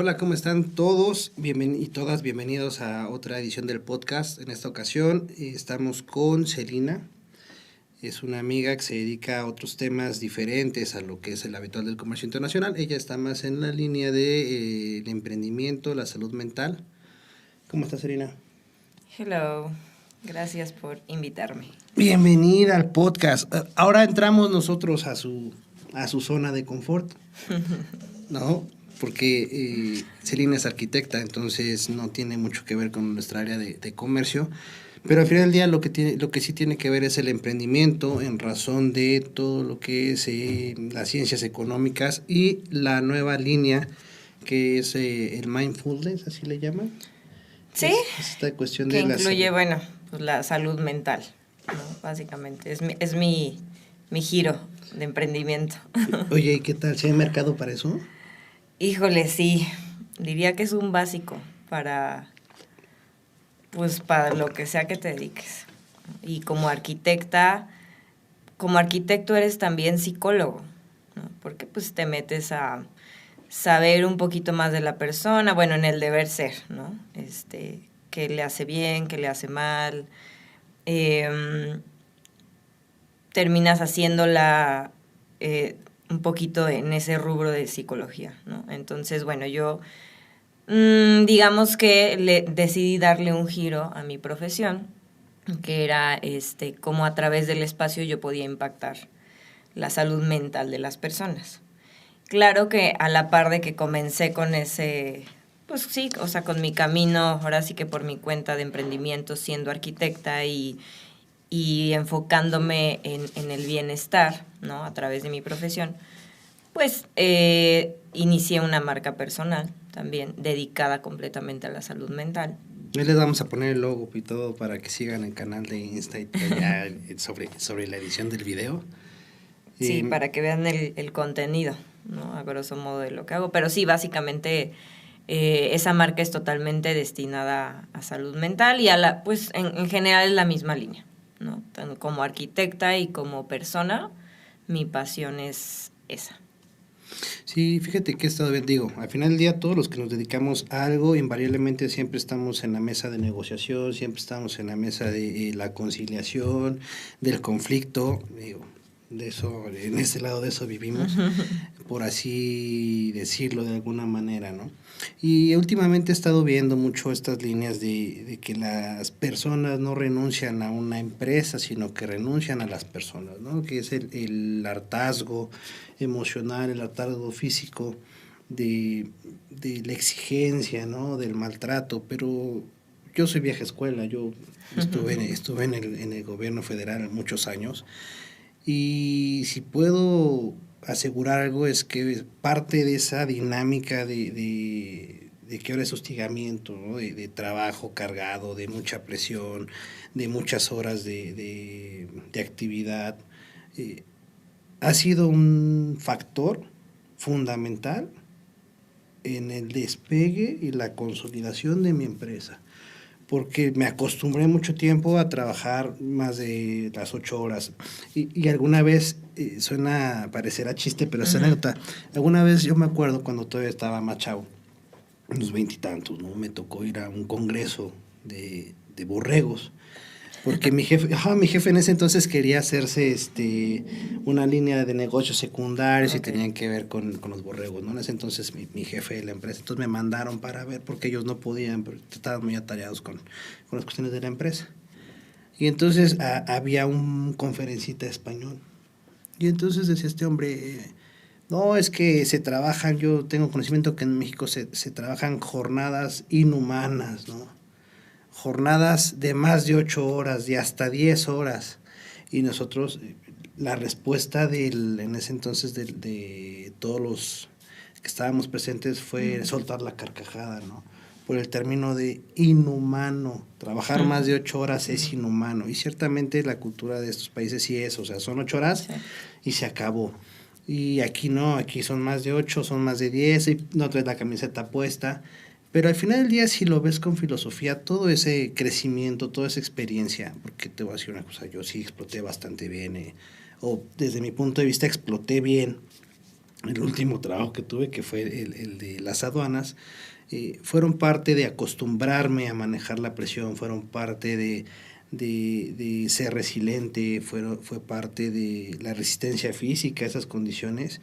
Hola, ¿cómo están todos y todas? Bienvenidos a otra edición del podcast. En esta ocasión estamos con Celina. Es una amiga que se dedica a otros temas diferentes a lo que es el habitual del comercio internacional. Ella está más en la línea de el emprendimiento, la salud mental. ¿Cómo estás, Celina? Hello, gracias por invitarme. Bienvenida al podcast. Ahora entramos nosotros a su zona de confort, ¿no? Porque Celina es arquitecta, entonces no tiene mucho que ver con nuestra área de comercio, pero al final del día lo que sí tiene que ver es el emprendimiento en razón de todo lo que es las ciencias económicas y la nueva línea que es el mindfulness, así le llaman. Sí, Es esta cuestión que de incluye, pues la salud mental, ¿no? Básicamente, es mi giro de emprendimiento. Oye, ¿y qué tal? ¿Si hay mercado para eso? Híjole, sí, diría que es un básico pues para lo que sea que te dediques. Y como arquitecto eres también psicólogo, ¿no? Porque pues te metes a saber un poquito más de la persona, bueno, en el deber ser, ¿no? Qué le hace bien, qué le hace mal. Terminas haciéndola un poquito en ese rubro de psicología, ¿no? Entonces, bueno, yo digamos que decidí darle un giro a mi profesión, que era cómo a través del espacio yo podía impactar la salud mental de las personas. Claro que a la par de que comencé con ese, pues sí, o sea, con mi camino, ahora sí que por mi cuenta de emprendimiento, siendo arquitecta y enfocándome en el bienestar, ¿no? A través de mi profesión, pues inicié una marca personal también dedicada completamente a la salud mental. Ahí les vamos a poner el logo y todo para que sigan el canal de Insta y todo ya sobre la edición del video. Sí, para que vean el contenido, ¿no? A grosso modo de lo que hago. Pero sí, básicamente esa marca es totalmente destinada a salud mental y pues en general es la misma línea, ¿no? Tanto como arquitecta y como persona, mi pasión es esa. Sí, fíjate que he estado bien, digo, al final del día todos los que nos dedicamos a algo, invariablemente siempre estamos en la mesa de negociación, siempre estamos en la mesa de la conciliación, del conflicto, digo, de eso, en ese lado de eso vivimos, por así decirlo de alguna manera, ¿no? Y últimamente he estado viendo mucho estas líneas de que las personas no renuncian a una empresa, sino que renuncian a las personas, ¿no? Que es el hartazgo emocional, el hartazgo físico de la exigencia, ¿no? Del maltrato, pero yo soy vieja escuela, yo estuve en el gobierno federal muchos años y si puedo asegurar algo es que parte de esa dinámica de que ahora es hostigamiento, ¿no? De trabajo cargado, de mucha presión, de muchas horas de actividad, ha sido un factor fundamental en el despegue y la consolidación de mi empresa, porque me acostumbré mucho tiempo a trabajar más de las 8 horas. Y alguna vez, parecerá chiste, pero es anécdota, alguna vez yo me acuerdo cuando todavía estaba más chavo, unos 20 y tantos, ¿no? Me tocó ir a un congreso de borregos, porque mi jefe en ese entonces quería hacerse una línea de negocios secundarios y tenían que ver con los borregos, ¿no? En ese entonces mi jefe de la empresa, entonces me mandaron para ver porque ellos no podían, porque estaban muy atareados con las cuestiones de la empresa. Y entonces había un conferencista español. Y entonces decía este hombre, no, es que se trabajan, yo tengo conocimiento que en México se trabajan jornadas inhumanas, ¿no? Jornadas de más de 8 horas, de hasta 10 horas. Y nosotros, la respuesta en ese entonces de todos los que estábamos presentes fue soltar la carcajada, ¿no? Por el término de inhumano. Trabajar más de 8 horas es inhumano. Y ciertamente la cultura de estos países sí es, o sea, son 8 horas y se acabó. Y aquí no, aquí son más de 8, son más de 10 y no traes la camiseta puesta. Pero al final del día, si lo ves con filosofía, todo ese crecimiento, toda esa experiencia, porque te voy a decir una cosa, yo sí exploté bastante bien, o desde mi punto de vista exploté bien el último trabajo que tuve, que fue el de las aduanas, fueron parte de acostumbrarme a manejar la presión, fueron parte de ser resiliente, fue parte de la resistencia física a esas condiciones,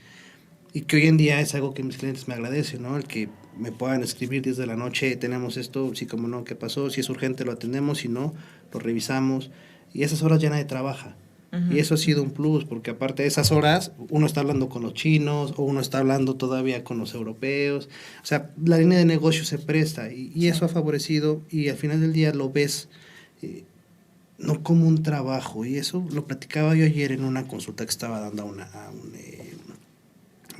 y que hoy en día es algo que mis clientes me agradecen, ¿no? El que me puedan escribir 10 de la noche, tenemos esto, sí, como no, ¿qué pasó? Si es urgente lo atendemos, si no, lo revisamos, y esas horas ya nadie trabaja. Y eso ha sido un plus, porque aparte de esas horas, uno está hablando con los chinos, o uno está hablando todavía con los europeos. O sea, la línea de negocio se presta, y eso ha favorecido, y al final del día lo ves no como un trabajo. Y eso lo platicaba yo ayer en una consulta que estaba dando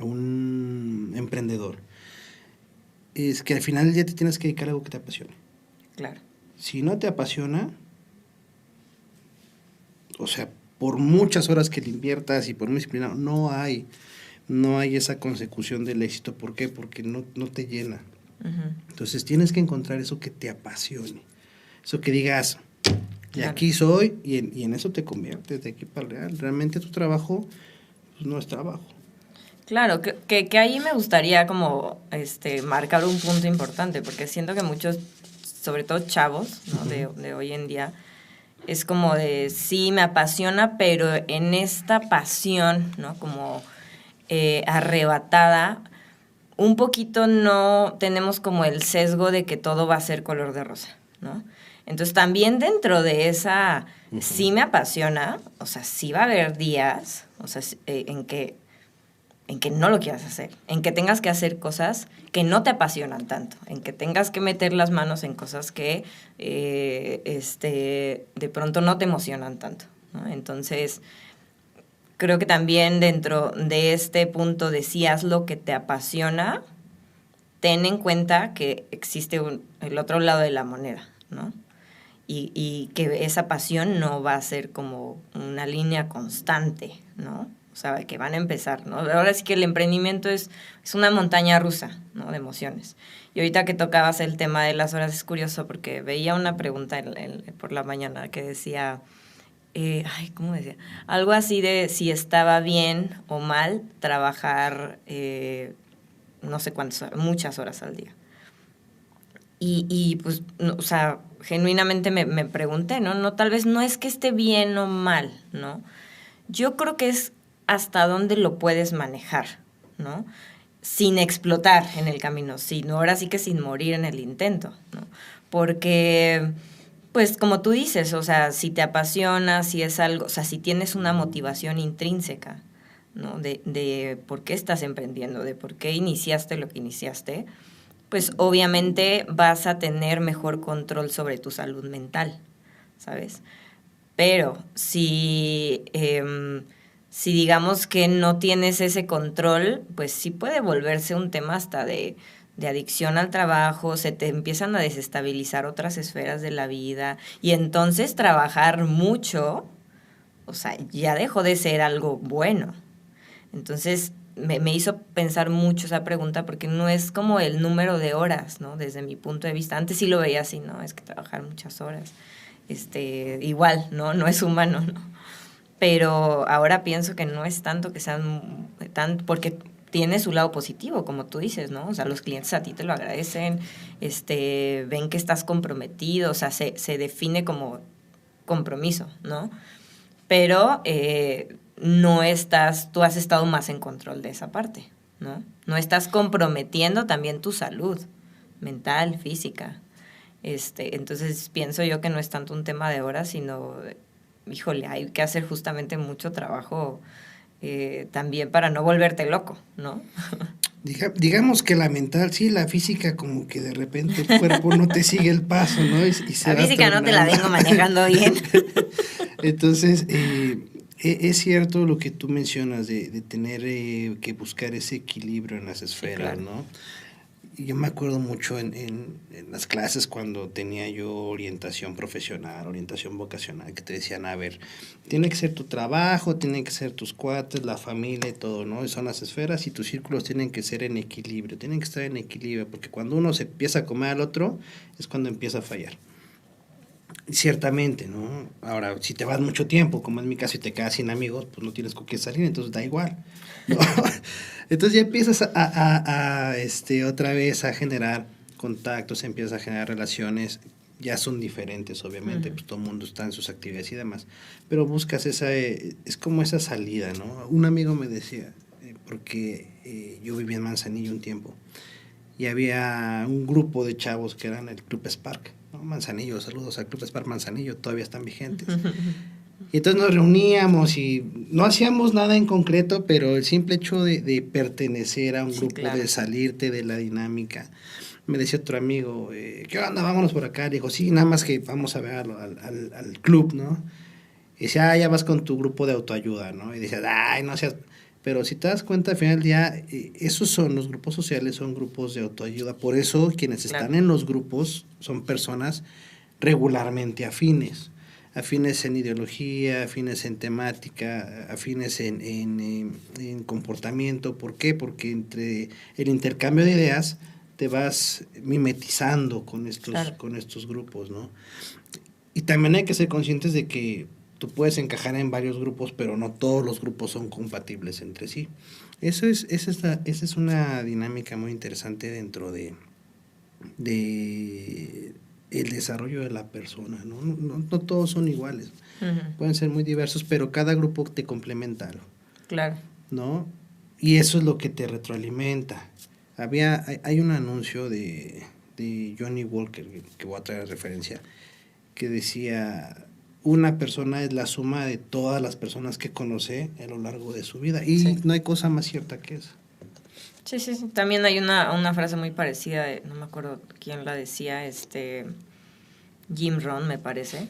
a un emprendedor. Es que al final del día te tienes que dedicar a algo que te apasione. Claro. Si no te apasiona, o sea, por muchas horas que le inviertas y por muy disciplinado, no hay esa consecución del éxito. ¿Por qué? Porque no te llena. Entonces tienes que encontrar eso que te apasione, eso que digas, y aquí soy, y en eso te conviertes de aquí para real. Realmente tu trabajo pues, no es trabajo. Claro, que ahí me gustaría como marcar un punto importante, porque siento que muchos, sobre todo chavos, ¿no? de hoy en día, es como de, sí, me apasiona, pero en esta pasión, ¿no? Como arrebatada, un poquito no tenemos como el sesgo de que todo va a ser color de rosa, ¿no? Entonces también dentro de esa, sí me apasiona, o sea, sí va a haber días, o sea, en que no lo quieras hacer, en que tengas que hacer cosas que no te apasionan tanto, en que tengas que meter las manos en cosas que de pronto no te emocionan tanto, ¿no? Entonces, creo que también dentro de este punto de si haz lo que te apasiona, ten en cuenta que existe el otro lado de la moneda, ¿no? Y que esa pasión no va a ser como una línea constante, ¿no? O sea, que van a empezar, ¿no? Ahora sí que el emprendimiento es una montaña rusa, ¿no? De emociones. Y ahorita que tocabas el tema de las horas, es curioso porque veía una pregunta por la mañana que decía, ¿cómo decía? Algo así de si estaba bien o mal trabajar, no sé cuántas horas, muchas horas al día. Y pues, no, o sea, genuinamente me pregunté, ¿no? No, tal vez no es que esté bien o mal, ¿no? Yo creo que es hasta dónde lo puedes manejar, ¿no? Sin explotar en el camino, sino ahora sí que sin morir en el intento, ¿no? Porque, pues como tú dices, o sea, si te apasiona, si es algo, o sea, si tienes una motivación intrínseca, ¿no? De por qué estás emprendiendo, de por qué iniciaste lo que iniciaste, pues obviamente vas a tener mejor control sobre tu salud mental, ¿sabes? Pero si digamos que no tienes ese control, pues sí puede volverse un tema hasta de adicción al trabajo, se te empiezan a desestabilizar otras esferas de la vida y entonces trabajar mucho, o sea, ya dejó de ser algo bueno. Entonces me hizo pensar mucho esa pregunta porque no es como el número de horas, ¿no? Desde mi punto de vista. Antes sí lo veía así, ¿no? Es que trabajar muchas horas. Igual, ¿no? No es humano, ¿no? Pero ahora pienso que no es tanto que sean porque tiene su lado positivo, como tú dices, ¿no? O sea, los clientes a ti te lo agradecen, ven que estás comprometido, o sea, se define como compromiso, ¿no? Pero tú has estado más en control de esa parte, ¿no? No estás comprometiendo también tu salud mental, física. Entonces pienso yo que no es tanto un tema de horas, sino, híjole, hay que hacer justamente mucho trabajo también para no volverte loco, ¿no? Digamos que la mental, sí, la física como que de repente el cuerpo no te sigue el paso, ¿no? Y se la física no te la vengo manejando bien. Entonces, es cierto lo que tú mencionas de tener que buscar ese equilibrio en las esferas, sí, claro, ¿no? Yo me acuerdo mucho en las clases cuando tenía yo orientación profesional, orientación vocacional, que te decían, a ver, tiene que ser tu trabajo, tienen que ser tus cuates, la familia y todo, ¿no? Y son las esferas y tus círculos tienen que ser en equilibrio, tienen que estar en equilibrio, porque cuando uno se empieza a comer al otro, es cuando empieza a fallar. Ciertamente, ¿no? Ahora, si te vas mucho tiempo, como en mi caso, y te quedas sin amigos, pues no tienes con qué salir, entonces da igual, ¿no? Entonces ya empiezas otra vez a generar contactos, empiezas a generar relaciones, ya son diferentes, obviamente, pues todo el mundo está en sus actividades y demás, pero buscas es como esa salida, ¿no? Un amigo me decía, porque yo viví en Manzanillo un tiempo, y había un grupo de chavos que eran el Club Spark, ¿no? Manzanillo, saludos al Club Spark Manzanillo, todavía están vigentes. Y entonces nos reuníamos y no hacíamos nada en concreto, pero el simple hecho de pertenecer a un Sí, grupo, claro. de salirte de la dinámica. Me decía otro amigo, ¿qué onda? Vámonos por acá. Le digo, sí, nada más que vamos a ver al club, ¿no? Y decía, ya vas con tu grupo de autoayuda, ¿no? Y decía, ay, no seas... Pero si te das cuenta, al final del día, esos son los grupos sociales, son grupos de autoayuda. Por eso quienes están en los grupos son personas regularmente afines en ideología, afines en temática, afines en comportamiento. ¿Por qué? Porque entre el intercambio de ideas te vas mimetizando con estos grupos, ¿no? Y también hay que ser conscientes de que tú puedes encajar en varios grupos, pero no todos los grupos son compatibles entre sí. Esa es una dinámica muy interesante dentro de el desarrollo de la persona, ¿no? No todos son iguales. Pueden ser muy diversos, pero cada grupo te complementa algo. Claro. ¿No? Y eso es lo que te retroalimenta. Hay un anuncio de Johnny Walker, que voy a traer a referencia, que decía, una persona es la suma de todas las personas que conoce a lo largo de su vida. Y no hay cosa más cierta que esa. Sí. También hay una frase muy parecida, no me acuerdo quién la decía, Jim Rohn, me parece,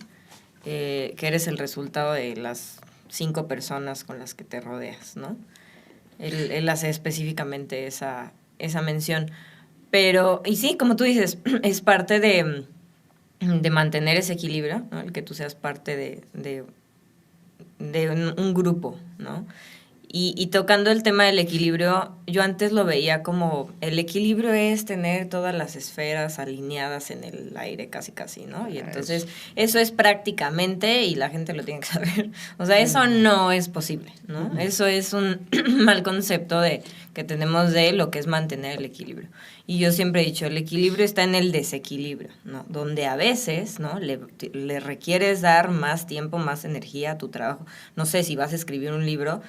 que eres el resultado de las 5 personas con las que te rodeas, ¿no? Él hace específicamente esa mención. Pero, y sí, como tú dices, es parte de mantener ese equilibrio, ¿no? El que tú seas parte de un grupo, ¿no? Y tocando el tema del equilibrio, yo antes lo veía como el equilibrio es tener todas las esferas alineadas en el aire casi, ¿no? Y entonces eso es prácticamente, y la gente lo tiene que saber, o sea, eso no es posible, ¿no? Eso es un mal concepto que tenemos de lo que es mantener el equilibrio. Y yo siempre he dicho, el equilibrio está en el desequilibrio, ¿no? Donde a veces, ¿no? Le requieres dar más tiempo, más energía a tu trabajo. No sé, si vas a escribir un libro,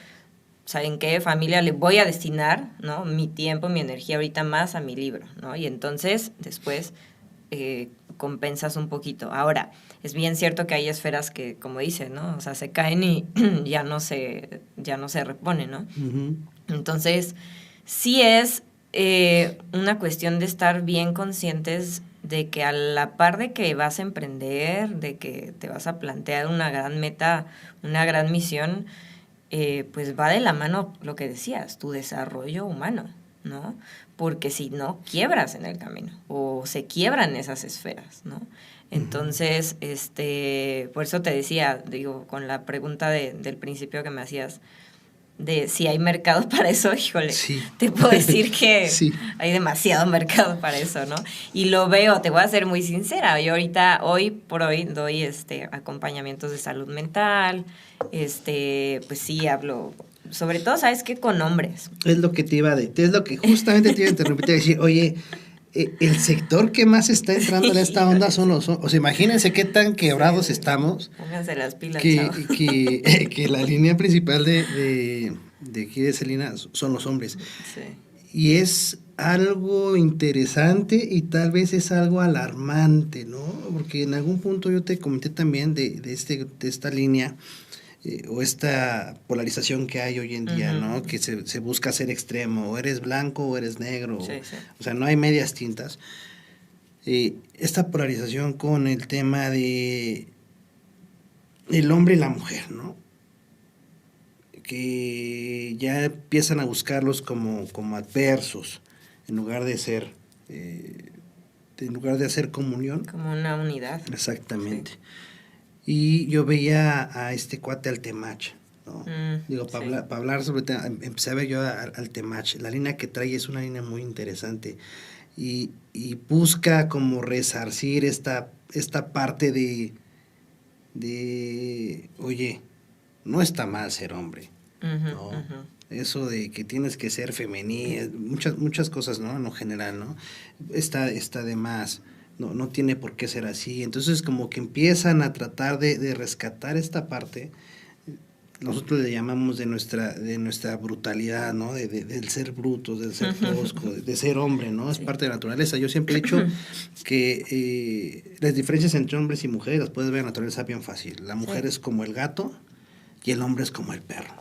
¿saben qué, familia? Le voy a destinar, ¿no? Mi tiempo, mi energía ahorita más a mi libro, ¿no? Y entonces después compensas un poquito. Ahora, es bien cierto que hay esferas que, como dice, ¿no? O sea, se caen y ya no se reponen, ¿no? Entonces, sí es una cuestión de estar bien conscientes de que a la par de que vas a emprender, de que te vas a plantear una gran meta, una gran misión, pues va de la mano lo que decías, tu desarrollo humano, ¿no? Porque si no, quiebras en el camino o se quiebran esas esferas, ¿no? Entonces, por eso te decía, digo, con la pregunta del principio que me hacías, de si hay mercado para eso, híjole, sí. Te puedo decir que sí. Hay demasiado mercado para eso, ¿no? Y lo veo, te voy a ser muy sincera, yo ahorita, hoy por hoy, doy acompañamientos de salud mental, pues sí, hablo, sobre todo, ¿sabes qué? Con hombres. Es lo que te iba a decir, es lo que justamente te iba a interrumpir, te iba a decir, oye, el sector que más está entrando en esta onda son los hombres. O sea, imagínense qué tan quebrados estamos. Pónganse las pilas, que la línea principal de aquí de Celina son los hombres. Sí. Y es algo interesante y tal vez es algo alarmante, ¿no? Porque en algún punto yo te comenté también de esta línea o esta polarización que hay hoy en día, ¿no? Que se busca ser extremo, o eres blanco o eres negro, Sí. O sea, no hay medias tintas. Esta polarización con el tema de el hombre y la mujer, ¿no? Que ya empiezan a buscarlos como adversos, en lugar de hacer comunión. Como una unidad. Exactamente. Sí. Y yo veía a este cuate al Temach, ¿no? Digo, para hablar sobre empecé a ver yo al Temach. La línea que trae es una línea muy interesante. y busca como resarcir esta parte oye, no está mal ser hombre, ¿no? Eso de que tienes que ser femenina, muchas cosas, ¿no? En lo general, ¿no? Está de más, no tiene por qué ser así. Entonces como que empiezan a tratar de rescatar esta parte. Nosotros le llamamos de nuestra brutalidad, ¿no? Del ser brutos, del ser tosco, de ser hombre, ¿no? Es parte de la naturaleza. Yo siempre he dicho que las diferencias entre hombres y mujeres las puedes ver en la naturaleza bien fácil. La mujer es como el gato y el hombre es como el perro,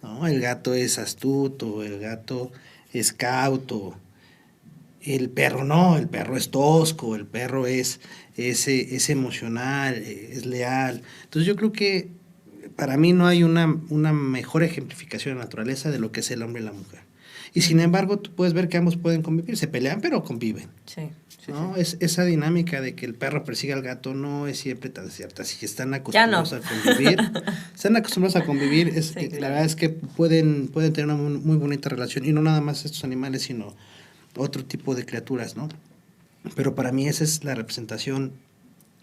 ¿no? El gato es astuto, el gato es cauto, el perro no, el perro es tosco, el perro es emocional, es leal. Entonces yo creo que para mí no hay una mejor ejemplificación de la naturaleza de lo que es el hombre y la mujer. Y sin embargo, tú puedes ver que ambos pueden convivir, se pelean, pero conviven. Sí. ¿No? Esa dinámica de que el perro persiga al gato no es siempre tan cierta. Si están acostumbrados a convivir, Sí, la verdad es que pueden tener una muy bonita relación. Y no nada más estos animales, sino otro tipo de criaturas, ¿no? Pero para mí esa es la representación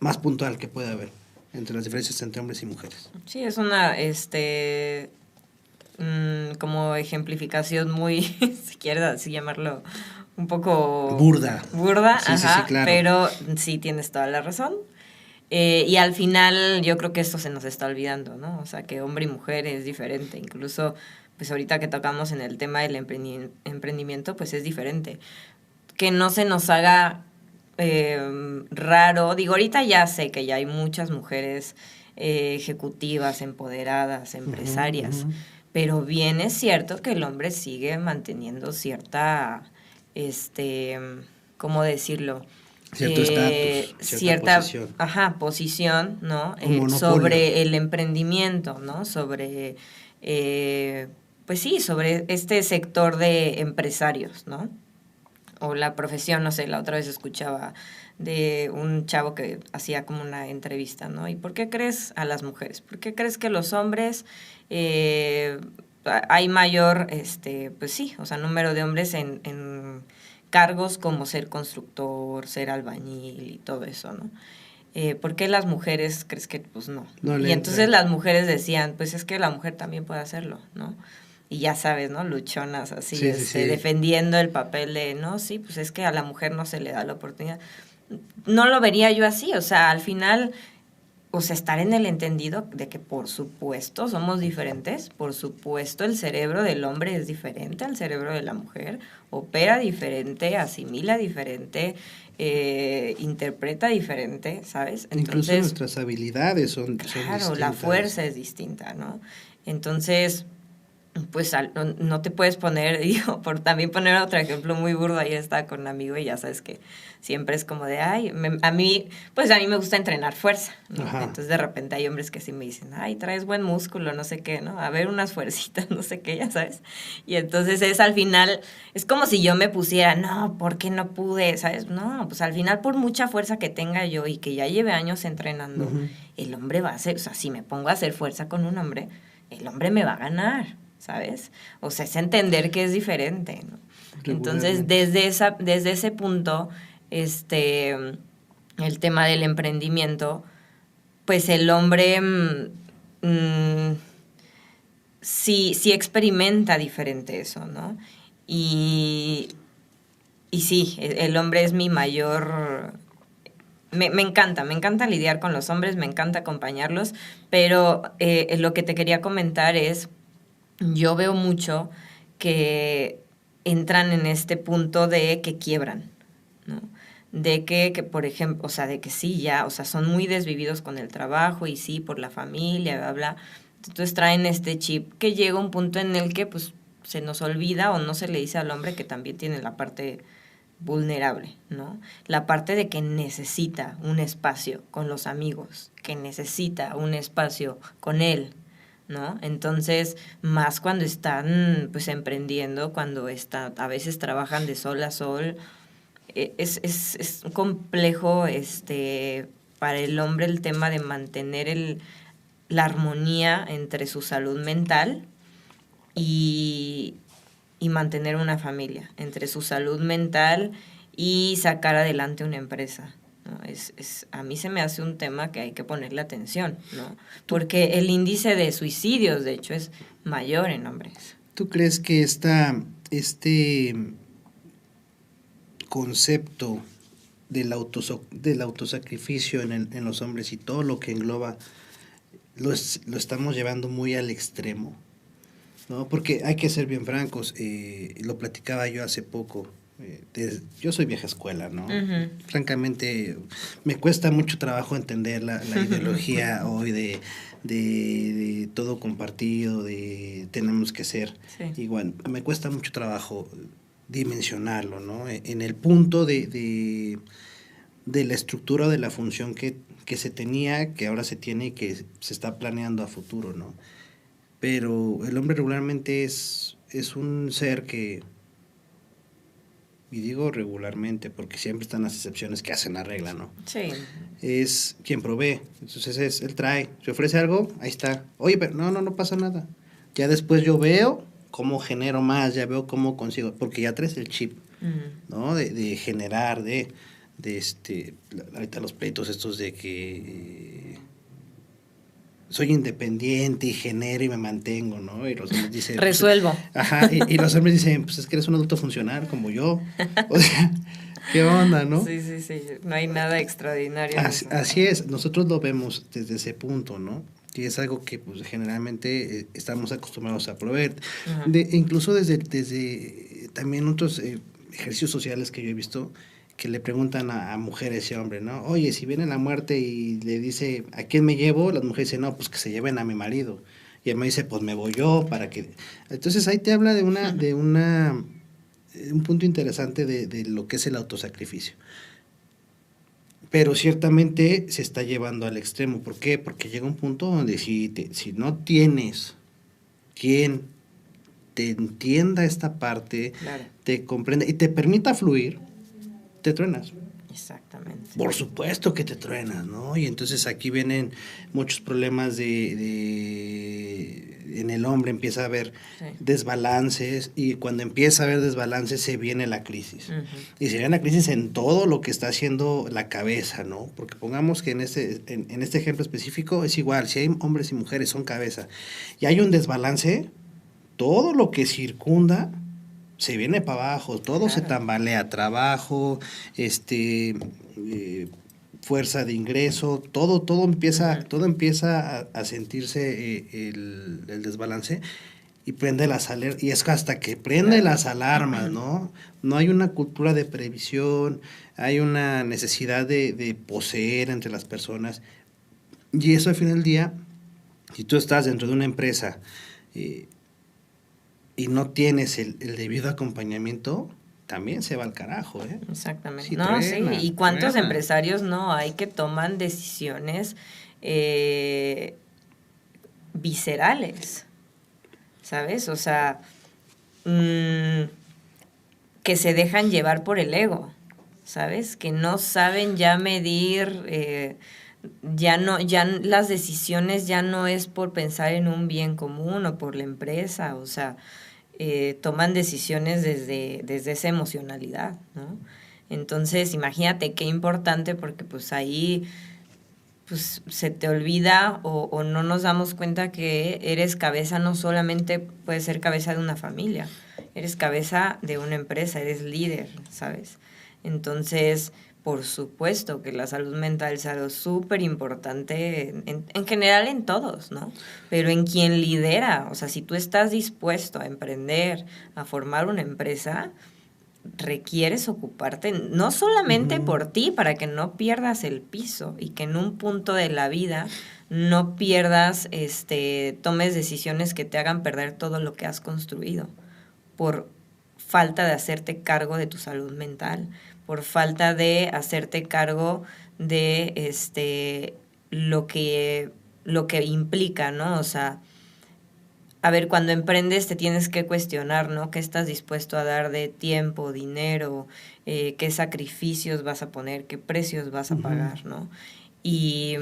más puntual que puede haber entre las diferencias entre hombres y mujeres. Sí, es una, como ejemplificación muy, si quieres así llamarlo, un poco... Burda. Sí, ajá, claro. Pero sí tienes toda la razón. Y al final yo creo que esto se nos está olvidando, ¿no? O sea, que hombre y mujer es diferente. Incluso, pues ahorita que tocamos en el tema del emprendimiento, pues es diferente. Que no se nos haga raro. Digo, ahorita ya sé que ya hay muchas mujeres ejecutivas, empoderadas, empresarias, pero bien es cierto que el hombre sigue manteniendo cierta, ¿cómo decirlo? Cierto estatus, cierta posición. Posición, ¿no? Sobre el emprendimiento, ¿no? Sobre, pues sí, sobre este sector de empresarios, ¿no? O la profesión, no sé, la otra vez escuchaba de un chavo que hacía como una entrevista, ¿no? ¿Y por qué crees a las mujeres? ¿Por qué crees que los hombres hay mayor, pues sí, o sea, número de hombres en cargos como ser constructor, ser albañil y todo eso, ¿no? ¿Por qué las mujeres crees que pues no? Y entonces las mujeres decían, pues es que la mujer también puede hacerlo, ¿no? Y ya sabes, ¿no? Luchonas así, sí. Defendiendo el papel de, no, sí, pues es que a la mujer no se le da la oportunidad. No lo vería yo así, o sea, al final, o sea, estar en el entendido de que por supuesto somos diferentes, por supuesto el cerebro del hombre es diferente al cerebro de la mujer, opera diferente, asimila diferente, interpreta diferente, ¿sabes? Entonces, incluso nuestras habilidades son distintas. Claro, la fuerza es distinta, ¿no? Entonces, pues no te puedes poner, digo, por también poner otro ejemplo muy burdo, ayer estaba con un amigo y ya sabes que siempre es como de, ay, a mí me gusta entrenar fuerza, ¿no? Entonces de repente hay hombres que sí me dicen, ay, traes buen músculo, no sé qué, ¿no? A ver unas fuercitas, no sé qué, ya sabes. Y entonces al final, es como si yo me pusiera, no, ¿por qué no pude? ¿Sabes? No, pues al final por mucha fuerza que tenga yo y que ya lleve años entrenando, el hombre va a hacer, o sea, si me pongo a hacer fuerza con un hombre, el hombre me va a ganar, ¿sabes? O sea, es entender que es diferente, ¿no? Entonces, desde ese punto, el tema del emprendimiento, pues el hombre sí experimenta diferente eso, ¿no? Y sí, el hombre es mi mayor... Me encanta lidiar con los hombres, me encanta acompañarlos, pero lo que te quería comentar es, yo veo mucho que entran en este punto de que quiebran, ¿no? De que por ejemplo, o sea, de que sí, ya, o sea, son muy desvividos con el trabajo y sí, por la familia, bla, bla. Entonces traen este chip que llega un punto en el que, pues, se nos olvida o no se le dice al hombre que también tiene la parte vulnerable, ¿no? La parte de que necesita un espacio con los amigos, que necesita un espacio con él, ¿no? Entonces, más cuando están pues emprendiendo, cuando a veces trabajan de sol a sol, es complejo para el hombre el tema de mantener la armonía entre su salud mental y mantener una familia, entre su salud mental y sacar adelante una empresa, ¿no? A mí se me hace un tema que hay que ponerle atención, ¿no? Porque el índice de suicidios, de hecho, es mayor en hombres. ¿Tú crees que este concepto del autosacrificio en los hombres y todo lo que engloba lo estamos llevando muy al extremo? ¿No? Porque hay que ser bien francos, lo platicaba yo hace poco. Yo soy vieja escuela, ¿no? Uh-huh. Francamente, me cuesta mucho trabajo entender la ideología hoy de todo compartido, de tenemos que ser igual. Me cuesta mucho trabajo dimensionarlo, ¿no? En el punto de la estructura de la función que se tenía, que ahora se tiene y que se está planeando a futuro, ¿no? Pero el hombre regularmente es un ser que, y digo regularmente porque siempre están las excepciones que hacen la regla, ¿no? Sí. Es quien provee. Entonces él trae, se ofrece algo, ahí está. Oye, pero no pasa nada. Ya después yo veo cómo genero más, ya veo cómo consigo, porque ya traes el chip, ¿no? De generar, ahorita los pleitos estos de que soy independiente y genero y me mantengo, ¿no? Y los hombres dicen... Resuelvo. Pues, ajá, y los hombres dicen, pues es que eres un adulto funcional como yo. O sea, ¿qué onda, no? Sí, no hay nada extraordinario. Así es, nosotros lo vemos desde ese punto, ¿no? Y es algo que pues generalmente estamos acostumbrados a proveer. Uh-huh. Incluso desde también otros ejercicios sociales que yo he visto, que le preguntan a mujeres y a hombres, ¿no? Oye, si viene la muerte y le dice, ¿a quién me llevo? Las mujeres dicen, no, pues que se lleven a mi marido. Y él me dice, pues me voy yo para que... Entonces ahí te habla de un punto interesante de lo que es el autosacrificio. Pero ciertamente se está llevando al extremo. ¿Por qué? Porque llega un punto donde si no tienes quien te entienda esta parte, claro, te comprenda y te permita fluir, te truenas. Exactamente. Por supuesto que te truenas, ¿no? Y entonces aquí vienen muchos problemas en el hombre, empieza a haber desbalances, y cuando empieza a haber desbalances se viene la crisis. Uh-huh. Y se viene la crisis en todo lo que está haciendo la cabeza, ¿no? Porque pongamos que en este ejemplo específico es igual, si hay hombres y mujeres son cabeza, y hay un desbalance, todo lo que circunda se viene para abajo, todo se tambalea, trabajo, fuerza de ingreso, todo empieza a sentirse el desbalance, y prende las alertas, y es hasta que prende las alarmas, ¿no? No hay una cultura de previsión, hay una necesidad de poseer entre las personas, y eso al final del día, si tú estás dentro de una empresa y no tienes el debido acompañamiento, también se va al carajo, ¿eh? Exactamente. Sí, no, truena, sí. ¿Y cuántos empresarios no hay que toman decisiones viscerales? ¿Sabes? O sea, que se dejan llevar por el ego, ¿sabes? Que no saben ya medir... ya las decisiones ya no es por pensar en un bien común o por la empresa, o sea, toman decisiones desde esa emocionalidad, ¿no? Entonces, imagínate qué importante, porque pues ahí pues se te olvida o no nos damos cuenta que eres cabeza, no solamente puedes ser cabeza de una familia, eres cabeza de una empresa, eres líder, ¿sabes? Entonces, por supuesto que la salud mental es algo súper importante en general en todos, ¿no? Pero en quien lidera, o sea, si tú estás dispuesto a emprender, a formar una empresa, requieres ocuparte no solamente por ti, para que no pierdas el piso y que en un punto de la vida no pierdas, tomes decisiones que te hagan perder todo lo que has construido por falta de hacerte cargo de tu salud mental, por falta de hacerte cargo de lo que implica, ¿no? O sea, a ver, cuando emprendes te tienes que cuestionar, ¿no? ¿Qué estás dispuesto a dar de tiempo, dinero? ¿Qué sacrificios vas a poner? ¿Qué precios vas a pagar, no? Y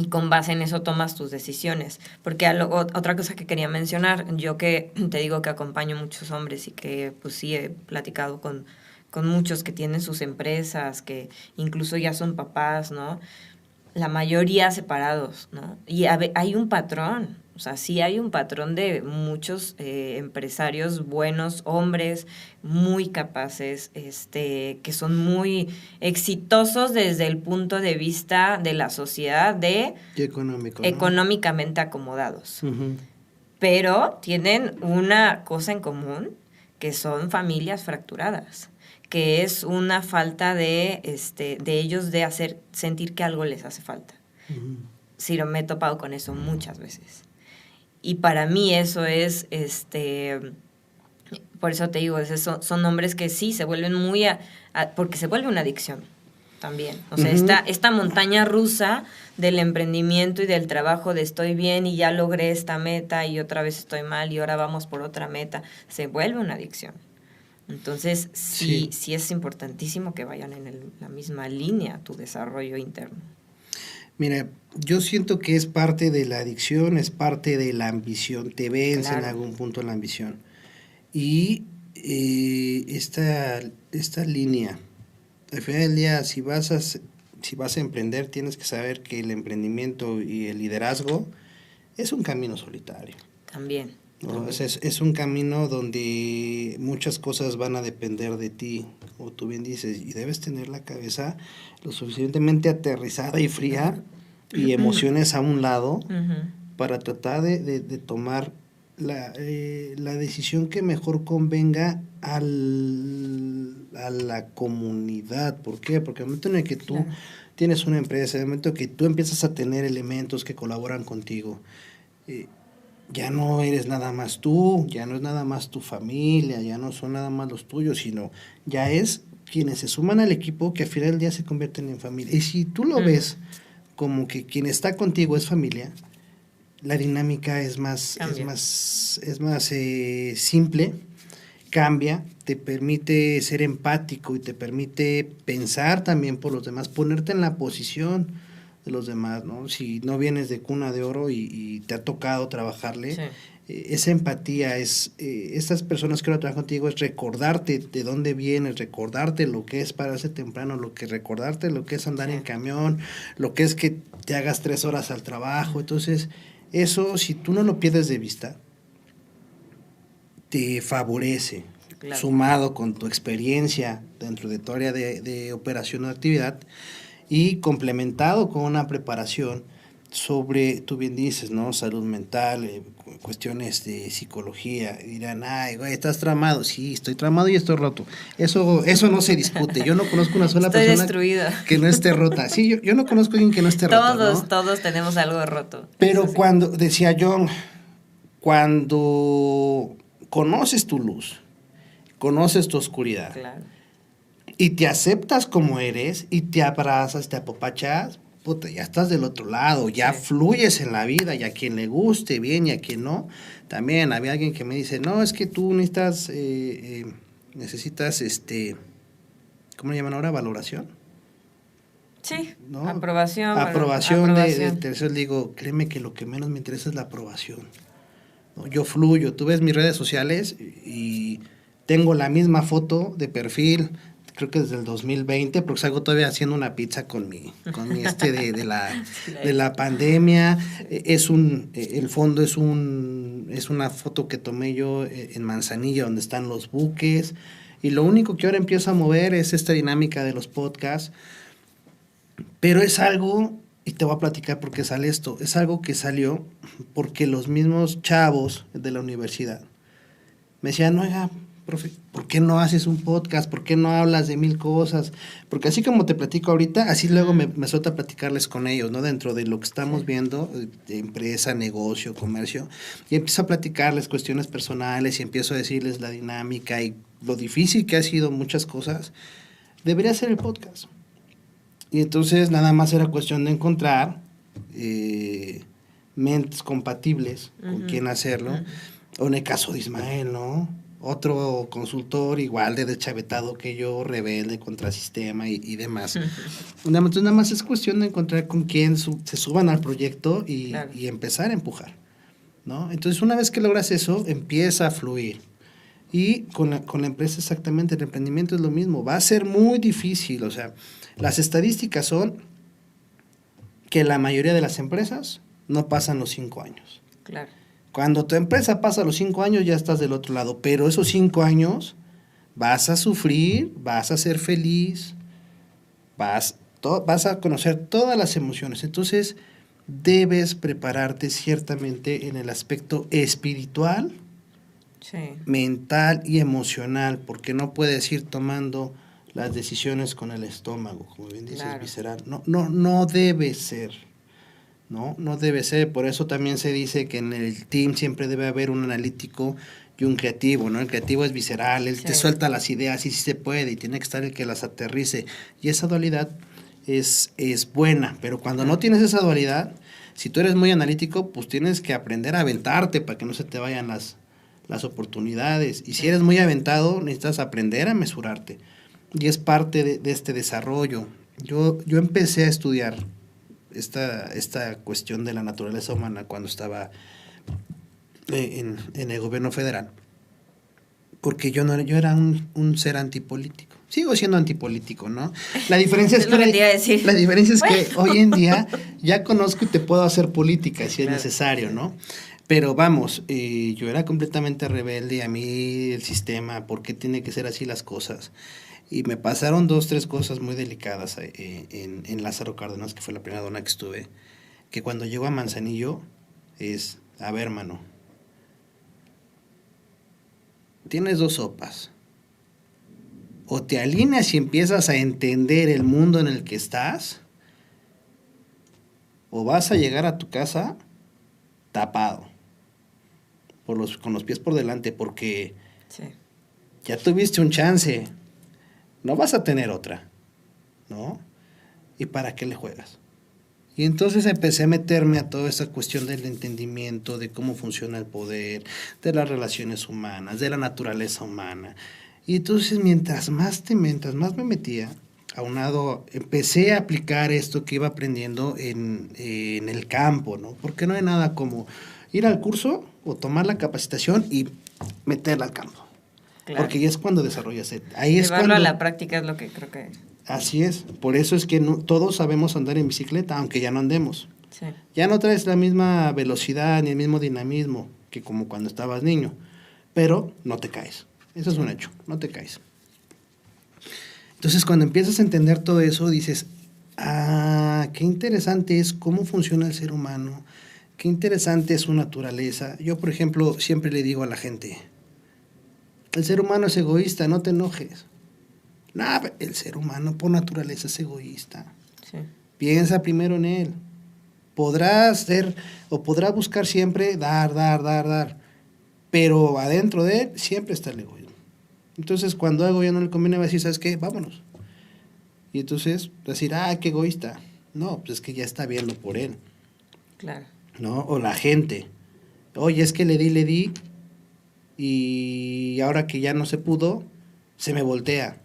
con base en eso tomas tus decisiones. Porque otra cosa que quería mencionar, yo que te digo que acompaño muchos hombres y que pues sí he platicado con con muchos que tienen sus empresas, que incluso ya son papás, ¿no? La mayoría separados, ¿no? Y hay un patrón, o sea, sí hay un patrón de muchos empresarios buenos, hombres muy capaces, que son muy exitosos desde el punto de vista de la sociedad y económico, ¿no? Económicamente acomodados. Uh-huh. Pero tienen una cosa en común, que son familias fracturadas, que es una falta de ellos de hacer sentir que algo les hace falta. Uh-huh. Sí, me he topado con eso muchas veces. Y para mí eso es, por eso te digo, son hombres que sí se vuelven muy, porque se vuelve una adicción también. O sea, uh-huh. esta montaña rusa del emprendimiento y del trabajo de estoy bien y ya logré esta meta y otra vez estoy mal y ahora vamos por otra meta, se vuelve una adicción. Entonces, sí es importantísimo que vayan en la misma línea tu desarrollo interno. Mira, yo siento que es parte de la adicción, es parte de la ambición, te vence en algún punto la ambición. Y esta línea, al final del día, si vas a emprender, tienes que saber que el emprendimiento y el liderazgo es un camino solitario. También. ¿No? Es un camino donde muchas cosas van a depender de ti, como tú bien dices, y debes tener la cabeza lo suficientemente aterrizada y fría y emociones a un lado para tratar de tomar la decisión que mejor convenga a la comunidad. ¿Por qué? Porque el momento en el que tú tienes una empresa, el momento en que tú empiezas a tener elementos que colaboran contigo, ya no eres nada más tú, ya no es nada más tu familia, ya no son nada más los tuyos, sino ya es quienes se suman al equipo que al final del día se convierten en familia. Y si tú lo ves como que quien está contigo es familia, la dinámica es más simple, cambia, te permite ser empático y te permite pensar también por los demás, ponerte en la posición de los demás, ¿no? Si no vienes de cuna de oro y te ha tocado trabajarle, esa empatía estas personas que ahora trabajan contigo es recordarte de dónde vienes, recordarte lo que es pararse temprano, recordarte lo que es andar en camión, lo que es que te hagas 3 horas al trabajo. Entonces, eso, si tú no lo pierdes de vista, te favorece, sumado con tu experiencia dentro de tu área de operación o actividad, y complementado con una preparación sobre, tú bien dices, ¿no? Salud mental, cuestiones de psicología. Dirán, ay, güey, estás tramado. Sí, estoy tramado y estoy roto. Eso no se discute. Yo no conozco una sola persona que no esté rota. Sí, yo no conozco a alguien que no esté roto, ¿no? Todos tenemos algo roto. Pero cuando, decía John, cuando conoces tu luz, conoces tu oscuridad, y te aceptas como eres y te abrazas, te apapachas, puta, ya estás del otro lado, ya fluyes en la vida, y a quien le guste bien y a quien no. También había alguien que me dice, no, es que tú necesitas, ¿cómo le llaman ahora? ¿Valoración? Sí, ¿no? Aprobación. De terceros. Digo, créeme que lo que menos me interesa es la aprobación, ¿no? Yo fluyo, tú ves mis redes sociales y tengo la misma foto de perfil, creo que desde el 2020, porque salgo todavía haciendo una pizza con mi de la pandemia. El fondo es una foto que tomé yo en Manzanilla, donde están los buques, y lo único que ahora empiezo a mover es esta dinámica de los podcasts, pero es algo, y te voy a platicar por qué sale esto, es algo que salió porque los mismos chavos de la universidad me decían, oiga, profe, ¿por qué no haces un podcast? ¿Por qué no hablas de 1000 cosas? Porque así como te platico ahorita, así luego me suelto a platicarles con ellos, ¿no? Dentro de lo que estamos viendo, de empresa, negocio, comercio, y empiezo a platicarles cuestiones personales y empiezo a decirles la dinámica y lo difícil que ha sido muchas cosas. Debería ser el podcast. Y entonces nada más era cuestión de encontrar mentes compatibles con quien hacerlo. O en el caso de Ismael, ¿no? Otro consultor igual de deschavetado que yo, rebelde contra el sistema y demás. Entonces nada más es cuestión de encontrar con quién se suban al proyecto y empezar a empujar, ¿no? Entonces una vez que logras eso, empieza a fluir. Y con la empresa exactamente, el emprendimiento es lo mismo. Va a ser muy difícil, o sea, las estadísticas son que la mayoría de las empresas no pasan los 5 años. Claro. Cuando tu empresa pasa los 5 años ya estás del otro lado, pero esos 5 años vas a sufrir, vas a ser feliz, vas a conocer todas las emociones. Entonces, debes prepararte ciertamente en el aspecto espiritual, Sí. mental y emocional, porque no puedes ir tomando las decisiones con el estómago, como bien dices, Claro. visceral. No debe ser. No debe ser. Por eso también se dice que en el team siempre debe haber un analítico y un creativo, ¿no? El creativo es visceral, él te suelta las ideas y sí se puede, y tiene que estar el que las aterrice. Y esa dualidad es buena, pero cuando no tienes esa dualidad, si tú eres muy analítico, pues tienes que aprender a aventarte para que no se te vayan las oportunidades. Y si eres muy aventado, necesitas aprender a mesurarte. Y es parte de este desarrollo. Yo empecé a estudiar esta cuestión de la naturaleza humana cuando estaba en el gobierno federal, porque yo era un ser antipolítico. Sigo siendo antipolítico, ¿no? La diferencia es Es lo que te iba a decir. La diferencia es Bueno. que hoy en día ya conozco y te puedo hacer política si es Claro. necesario, ¿no? Pero vamos, yo era completamente rebelde, a mí el sistema, ¿por qué tiene que ser así las cosas? Y me pasaron 2, 3 cosas muy delicadas en Lázaro Cárdenas, que fue la primera dona que estuve, que cuando llego a Manzanillo es, a ver, mano, tienes 2 sopas. O te alineas y empiezas a entender el mundo en el que estás, o vas a llegar a tu casa tapado, con los pies por delante, porque Sí. ya tuviste un chance, no vas a tener otra, ¿no? ¿Y para qué le juegas? Y entonces empecé a meterme a toda esa cuestión del entendimiento, de cómo funciona el poder, de las relaciones humanas, de la naturaleza humana. Y entonces mientras más me metía, aunado, empecé a aplicar esto que iba aprendiendo en el campo, ¿no? Porque no hay nada como ir al curso o tomar la capacitación y meterla al campo. Claro. Porque ya es cuando desarrollas. Ahí es Llevarlo cuando... a la práctica es lo que creo que... Así es, por eso es que todos sabemos andar en bicicleta, aunque ya no andemos. Sí. Ya no traes la misma velocidad ni el mismo dinamismo que como cuando estabas niño, pero no te caes. Eso es un hecho, no te caes. Entonces, cuando empiezas a entender todo eso, dices, qué interesante es cómo funciona el ser humano, qué interesante es su naturaleza. Yo, por ejemplo, siempre le digo a la gente, el ser humano es egoísta, no te enojes. No, el ser humano por naturaleza es egoísta. Sí. Piensa primero en él. Podrá hacer o podrá buscar siempre dar, pero adentro de él siempre está el egoísmo. Entonces, cuando algo ya no le conviene, va a decir, ¿sabes qué? Vámonos. Y entonces, decir, qué egoísta. No, pues es que ya está viendo por él. Claro. ¿No? O la gente. Oye, es que le di, y ahora que ya no se pudo, se me voltea.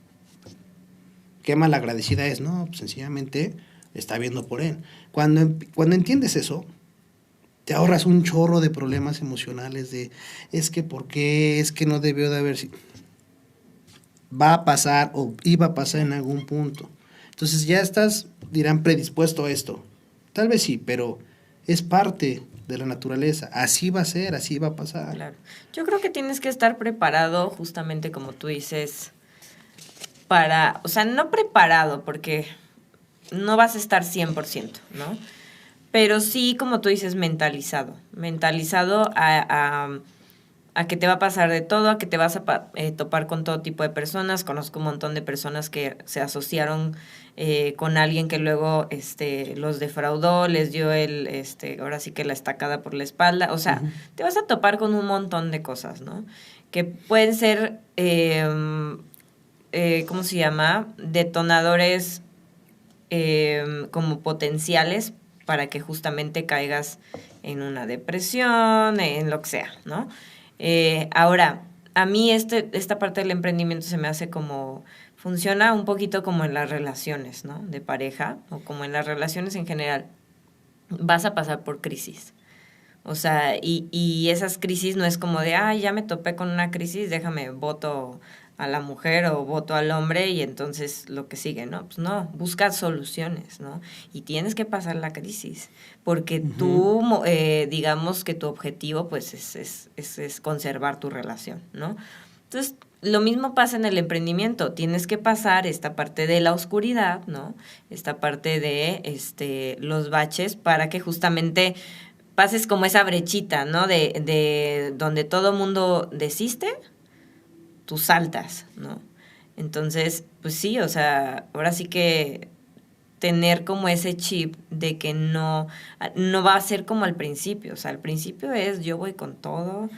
Qué malagradecida es. No, pues sencillamente está viendo por él. Cuando entiendes eso, te ahorras un chorro de problemas emocionales de, es que ¿por qué? Es que no debió de haber sido. Va a pasar o iba a pasar en algún punto. Entonces ya estás, dirán, predispuesto a esto. Tal vez sí, pero es parte de la naturaleza. Así va a ser, así va a pasar. Claro. Yo creo que tienes que estar preparado, justamente como tú dices, o sea, no preparado, porque no vas a estar 100%, ¿no? Pero sí, como tú dices, mentalizado a que te va a pasar de todo, a que te vas a topar con todo tipo de personas. Conozco un montón de personas que se asociaron con alguien que luego los defraudó, les dio ahora sí que la estacada por la espalda. O sea, te vas a topar con un montón de cosas, ¿no? Que pueden ser, ¿cómo se llama? Detonadores como potenciales para que justamente caigas en una depresión, en lo que sea, ¿no? Ahora, a mí esta parte del emprendimiento se me hace como, funciona un poquito como en las relaciones, ¿no? De pareja, o como en las relaciones en general. Vas a pasar por crisis. O sea, y esas crisis no es como de, ya me topé con una crisis, déjame voto a la mujer o voto al hombre y entonces lo que sigue, ¿no? Pues no, busca soluciones, ¿no? Y tienes que pasar la crisis, porque tú, digamos que tu objetivo, pues, es conservar tu relación, ¿no? Entonces, lo mismo pasa en el emprendimiento, tienes que pasar esta parte de la oscuridad, ¿no? Esta parte de los baches para que justamente pases como esa brechita, ¿no? De donde todo mundo desiste, tú saltas, ¿no? Entonces, pues sí, o sea, ahora sí que tener como ese chip de que no va a ser como al principio, o sea, al principio es yo voy con todo,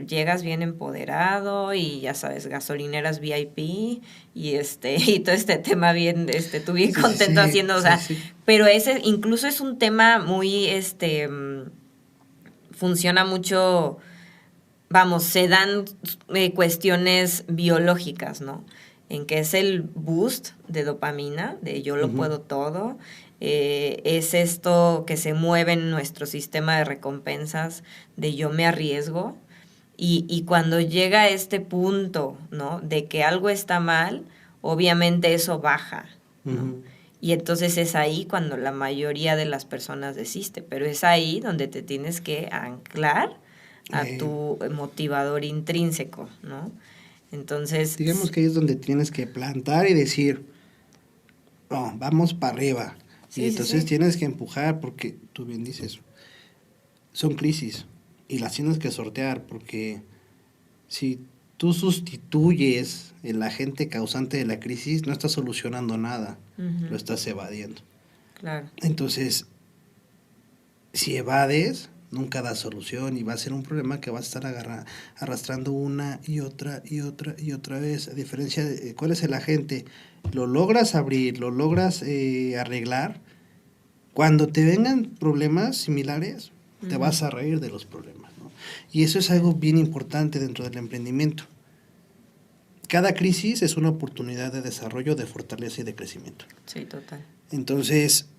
llegas bien empoderado y ya sabes, gasolineras VIP y y todo este tema bien, tú bien contento haciendo, o sea, pero ese incluso es un tema muy, funciona mucho, vamos, se dan cuestiones biológicas, ¿no? En que es el boost de dopamina, de yo lo puedo todo, es esto que se mueve en nuestro sistema de recompensas, de yo me arriesgo, y cuando llega a este punto, ¿no? De que algo está mal, obviamente eso baja, ¿no? Y entonces es ahí cuando la mayoría de las personas desiste, pero es ahí donde te tienes que anclar a tu motivador intrínseco, ¿no? Entonces... Digamos que ahí es donde tienes que plantar y decir, no, vamos para arriba. Sí, y entonces tienes que empujar porque, tú bien dices, son crisis y las tienes que sortear porque si tú sustituyes el agente causante de la crisis, no estás solucionando nada, lo estás evadiendo. Claro. Entonces, si evades, nunca da solución y va a ser un problema que vas a estar arrastrando una y otra y otra y otra vez. A diferencia de cuál es el agente, lo logras abrir, lo logras arreglar. Cuando te vengan problemas similares, te vas a reír de los problemas, ¿no? Y eso es algo bien importante dentro del emprendimiento. Cada crisis es una oportunidad de desarrollo, de fortaleza y de crecimiento. Sí, total. Entonces,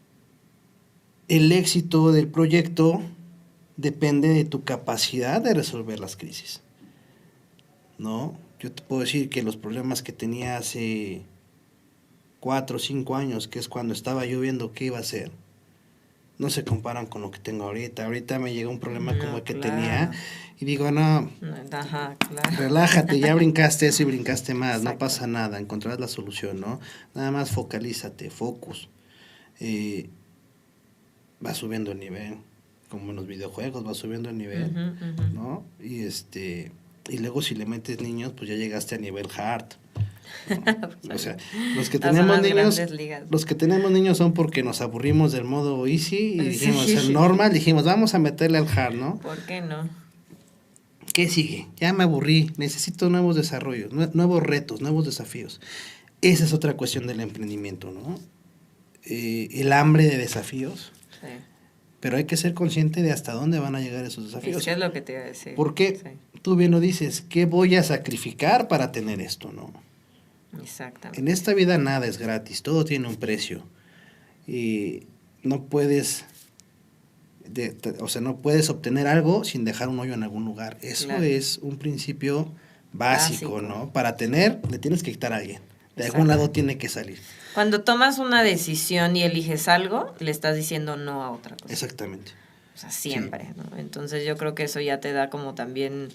el éxito del proyecto depende de tu capacidad de resolver las crisis, ¿no? Yo te puedo decir que los problemas que tenía hace 4 o 5 años, que es cuando estaba yo viendo qué iba a hacer, no se comparan con lo que tengo ahorita. Ahorita me llega un problema como el que tenía y digo, no, relájate, ya brincaste eso y brincaste más, no pasa nada, encontrarás la solución, ¿no? Nada más focalízate, focus. Va subiendo el nivel, como en los videojuegos, va subiendo el nivel, ¿no? Y y luego si le metes niños, pues ya llegaste a nivel hard, ¿no? O sea, los que tenemos niños son porque nos aburrimos del modo easy y dijimos el normal, dijimos vamos a meterle al hard, ¿no? ¿Por qué no? ¿Qué sigue? Ya me aburrí, necesito nuevos desarrollos, nuevos retos, nuevos desafíos. Esa es otra cuestión del emprendimiento, ¿no? El hambre de desafíos. Sí. Pero hay que ser consciente de hasta dónde van a llegar esos desafíos. Eso es lo que te iba a decir. Porque tú bien lo dices, ¿qué voy a sacrificar para tener esto, no? Exactamente. En esta vida nada es gratis, todo tiene un precio. Y no puedes, no puedes obtener algo sin dejar un hoyo en algún lugar. Eso es un principio básico, ¿no? Para tener, le tienes que quitar a alguien. De algún lado tiene que salir. Cuando tomas una decisión y eliges algo, le estás diciendo no a otra cosa. Exactamente. O sea, siempre, ¿no? Entonces yo creo que eso ya te da como también,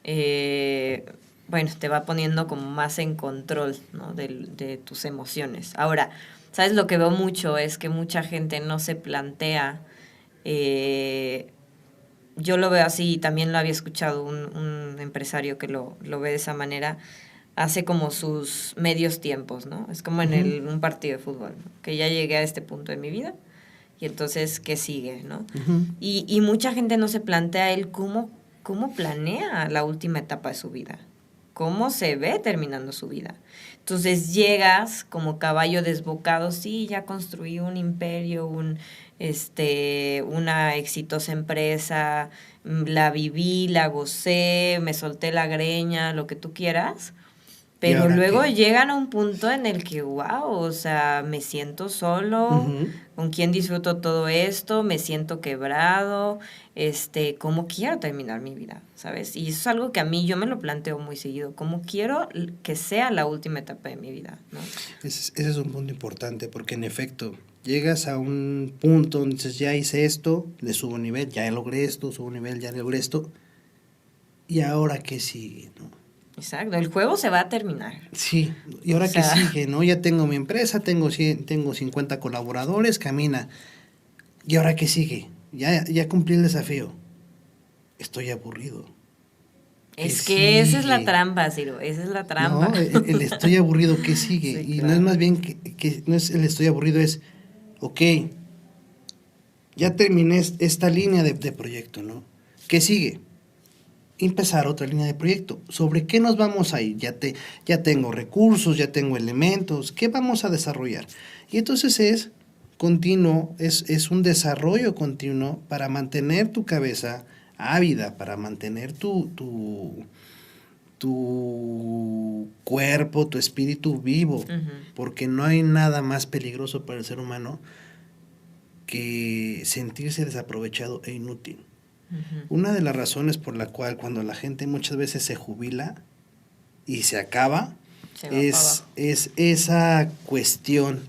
bueno, te va poniendo como más en control, ¿no? De tus emociones. Ahora, ¿sabes? Lo que veo mucho es que mucha gente no se plantea, yo lo veo así, también lo había escuchado un empresario que lo ve de esa manera, hace como sus medios tiempos, ¿no? Es como en un partido de fútbol, ¿no? Que ya llegué a este punto de mi vida y entonces, ¿qué sigue, no? Y mucha gente no se plantea él cómo planea la última etapa de su vida, cómo se ve terminando su vida. Entonces llegas como caballo desbocado, sí, ya construí un imperio, una exitosa empresa, la viví, la gocé, me solté la greña, lo que tú quieras. Pero luego qué? llegan a un punto en el que, wow, o sea, me siento solo, Ujú. ¿con quién disfruto todo esto? Me siento quebrado, ¿cómo quiero terminar mi vida? ¿Sabes? Y eso es algo que a mí yo me lo planteo muy seguido, ¿cómo quiero que sea la última etapa de mi vida, ¿no? Ese es un punto importante, porque en efecto, llegas a un punto donde dices, ya hice esto, le subo nivel, ya logré esto, subo nivel, ya logré esto, ¿y ahora qué sigue, no? Exacto, el juego se va a terminar. Sí, ¿y O ahora qué sea, sigue, no? Ya tengo mi empresa, tengo 50 colaboradores, camina, ¿y ahora qué sigue? Ya cumplí el desafío, estoy aburrido, ¿qué es que esa es la sigue? trampa, Ciro, esa es la trampa. No, el estoy aburrido, ¿qué sigue? Sí, Y no es claro. más bien que no es el estoy aburrido, es, ok, ya terminé esta línea de proyecto, ¿no? ¿Qué sigue? Empezar otra línea de proyecto. ¿Sobre qué nos vamos a ir? Ya tengo recursos, ya tengo elementos, ¿qué vamos a desarrollar? Y entonces es continuo, es un desarrollo continuo para mantener tu cabeza ávida, para mantener tu cuerpo, tu espíritu vivo, Ujú, porque no hay nada más peligroso para el ser humano que sentirse desaprovechado e inútil. ujú. Una de las razones por la cual cuando la gente muchas veces se jubila y se acaba Se va para abajo. es esa cuestión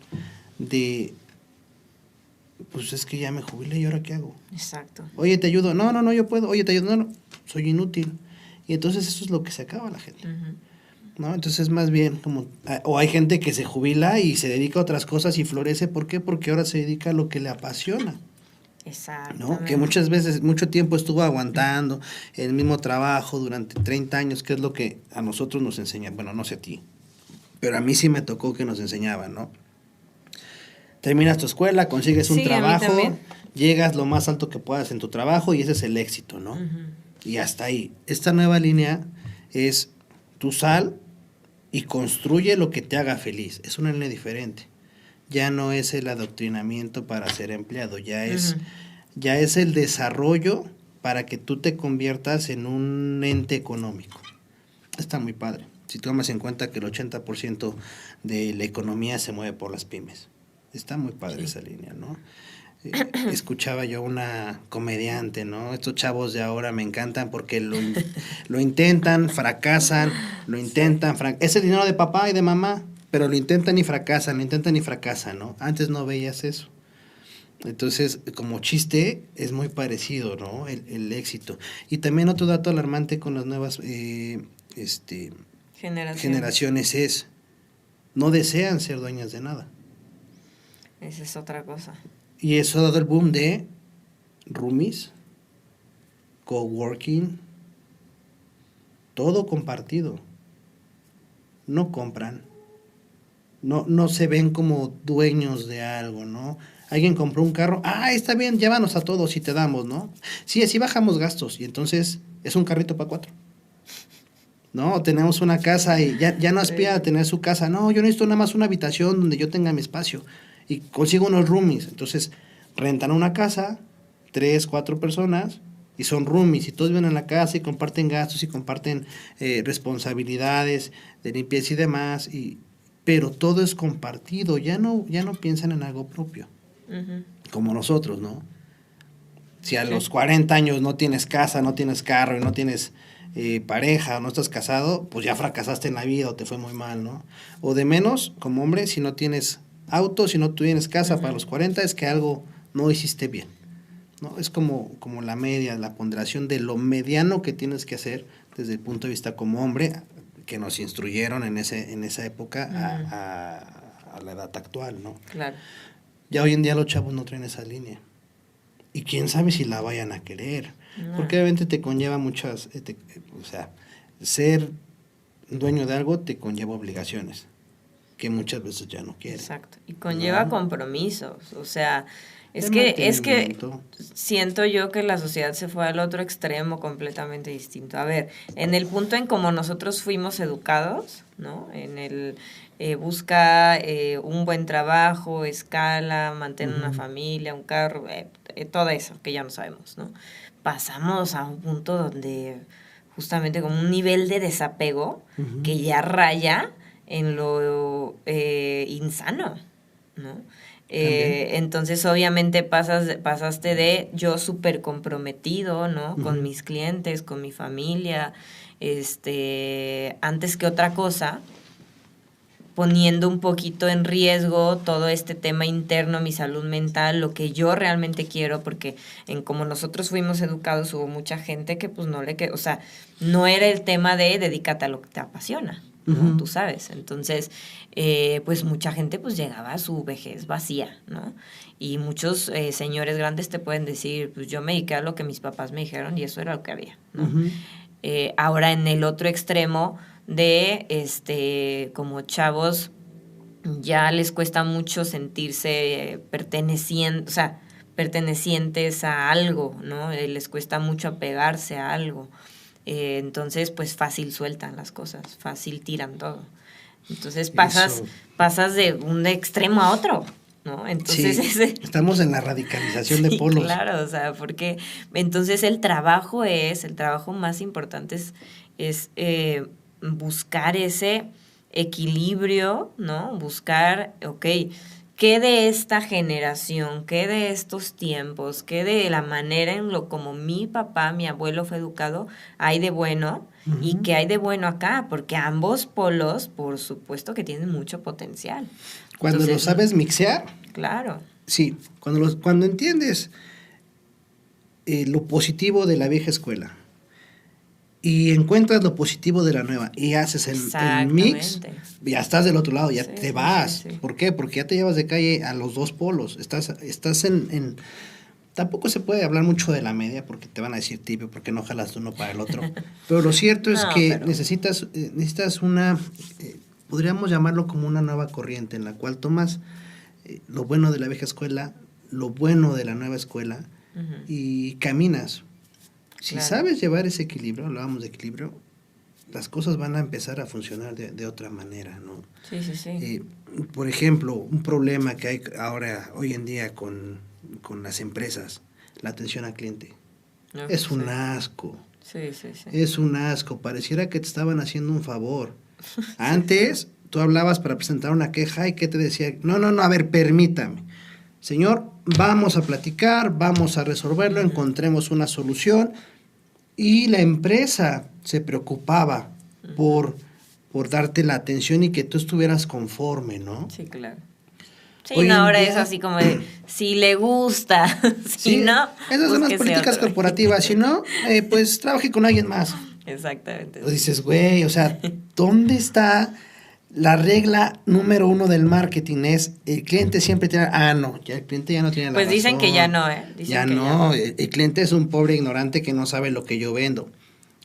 de, pues es que ya me jubilé y ahora qué hago. Exacto. Oye, te ayudo. No, no, no, yo puedo. Oye, te ayudo. No, no, soy inútil. Y entonces eso es lo que se acaba la gente. Ujú. ¿No? Entonces más bien como, o hay gente que se jubila y se dedica a otras cosas y florece. ¿Por qué? Porque ahora se dedica a lo que le apasiona. ¿No? Que Exactamente. muchas veces, mucho tiempo estuvo aguantando el mismo trabajo durante 30 años, que es lo que a nosotros nos enseñan, bueno, no sé a ti, pero a mí sí me tocó que nos enseñaban, ¿no? Terminas tu escuela, consigues un Sí, a mí trabajo, también. llegas lo más alto que puedas en tu trabajo y ese es el éxito, ¿no? Ujú. Y hasta ahí. Esta nueva línea es tu sal y construye lo que te haga feliz. Es una línea diferente. Ya no es el adoctrinamiento para ser empleado, Ujú. ya es el desarrollo para que tú te conviertas en un ente económico. Está muy padre. Si tomas en cuenta que el 80% de la economía se mueve por las pymes. Está muy padre Sí. esa línea, ¿no? Escuchaba yo una comediante, ¿no? Estos chavos de ahora me encantan porque lo intentan, fracasan, lo Sí. intentan, es el dinero de papá y de mamá, pero lo intentan y fracasan, ¿no? Antes no veías eso. Entonces, como chiste, es muy parecido, ¿no? El éxito. Y también otro dato alarmante con las nuevas Generaciones. generaciones es, no desean ser dueñas de nada. Esa es otra cosa. Y eso ha dado el boom de roomies, coworking, todo compartido. No compran, no se ven como dueños de algo, ¿no? Alguien compró un carro, está bien, llévanos a todos y te damos, ¿no? Sí, así bajamos gastos y entonces es un carrito para cuatro. No, tenemos una casa y ya no aspira a Sí. tener su casa. No, yo necesito nada más una habitación donde yo tenga mi espacio. Y consigo unos roomies. Entonces, rentan una casa, 3, 4 personas, y son roomies. Y todos viven en la casa y comparten gastos y comparten responsabilidades de limpieza y demás. Pero todo es compartido. Ya no piensan en algo propio. Ujú. Como nosotros, ¿no? Si a Sí. los 40 años no tienes casa, no tienes carro y no tienes pareja, no estás casado, pues ya fracasaste en la vida o te fue muy mal, ¿no? O de menos, como hombre, si no tienes auto, si no tienes casa para Ujú. los 40, es que algo no hiciste bien, ¿no? Es como la media, la ponderación de lo mediano que tienes que hacer desde el punto de vista como hombre, que nos instruyeron en esa época Ujú. a la edad actual, ¿no? Claro. Ya hoy en día los chavos no traen esa línea. Y quién sabe si la vayan a querer. No. Porque obviamente te conlleva muchas, o sea, ser dueño de algo te conlleva obligaciones, que muchas veces ya no quieren. Exacto. Y conlleva ¿No? compromisos. O sea, De es que mantenimiento. siento yo que la sociedad se fue al otro extremo completamente distinto. A ver, en el punto en como nosotros fuimos educados, ¿no? En el busca un buen trabajo, escala, mantener una Ujú. familia, un carro, todo eso que ya no sabemos, ¿no? Pasamos a un punto donde justamente como un nivel de desapego que ya raya en lo insano, ¿no? Entonces obviamente pasaste de yo súper comprometido, ¿no? Con mis clientes, con mi familia, antes que otra cosa, poniendo un poquito en riesgo todo este tema interno, mi salud mental, lo que yo realmente quiero, porque en como nosotros fuimos educados hubo mucha gente que pues o sea, no era el tema de dedícate a lo que te apasiona, ¿no? Tú sabes. Entonces, pues mucha gente pues llegaba a su vejez vacía, ¿no? Y muchos señores grandes te pueden decir, pues yo me dediqué a lo que mis papás me dijeron y eso era lo que había, ¿no? Ahora en el otro extremo de como chavos ya les cuesta mucho sentirse pertenecientes a algo, ¿no? Les cuesta mucho apegarse a algo. Entonces, pues fácil sueltan las cosas, fácil tiran todo. Entonces pasas de un extremo a otro, ¿no? Entonces estamos en la radicalización de polos. Claro, o sea, porque entonces el trabajo más importante es buscar ese equilibrio, ¿no? Buscar, ¿qué de esta generación, qué de estos tiempos, qué de la manera en lo como mi papá, mi abuelo fue educado, hay de bueno y qué hay de bueno acá? Porque ambos polos, por supuesto que tienen mucho potencial. Cuando lo sabes mixear. Claro. Sí, cuando entiendes lo positivo de la vieja escuela y encuentras lo positivo de la nueva y haces el mix, ya estás del otro lado, ya te vas. Sí. ¿Por qué? Porque ya te llevas de calle a los dos polos. Estás en tampoco se puede hablar mucho de la media porque te van a decir tibio porque no jalas de uno para el otro. Pero lo cierto es que necesitas una, podríamos llamarlo como una nueva corriente en la cual tomas lo bueno de la vieja escuela, lo bueno de la nueva escuela y caminas. Si sabes llevar ese equilibrio, hablábamos de equilibrio, las cosas van a empezar a funcionar de otra manera, ¿no? Sí. Por ejemplo, un problema que hay hoy en día con las empresas, la atención al cliente. Es un asco. Sí. Es un asco. Pareciera que te estaban haciendo un favor. Antes, tú hablabas para presentar una queja y ¿qué te decía? No, a ver, permítame. Señor, vamos a platicar, vamos a resolverlo, encontremos una solución. Y la empresa se preocupaba por darte la atención y que tú estuvieras conforme, ¿no? Sí, claro. Sí, ahora es así como de, si le gusta, si no... Esas son las políticas corporativas, si no, pues trabaje con alguien más. Exactamente. Pues dices, güey, o sea, ¿dónde está la regla número 1 del marketing? Es, el cliente siempre tiene... no, ya el cliente ya no tiene la razón. Pues dicen que ya no, ¿eh? El cliente es un pobre ignorante que no sabe lo que yo vendo.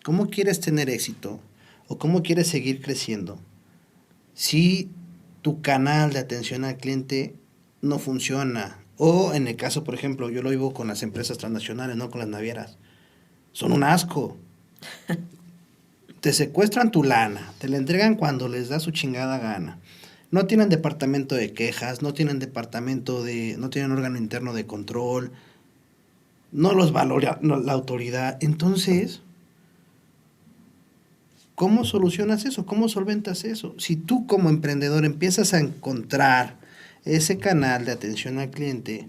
¿Cómo quieres tener éxito? ¿O cómo quieres seguir creciendo? Si tu canal de atención al cliente no funciona. O en el caso, por ejemplo, yo lo vivo con las empresas transnacionales, no con las navieras. Son un asco. Te secuestran tu lana, te la entregan cuando les da su chingada gana. No tienen departamento de quejas, no tienen órgano interno de control, no los valora la autoridad. Entonces, ¿cómo solucionas eso? ¿Cómo solventas eso? Si tú como emprendedor empiezas a encontrar ese canal de atención al cliente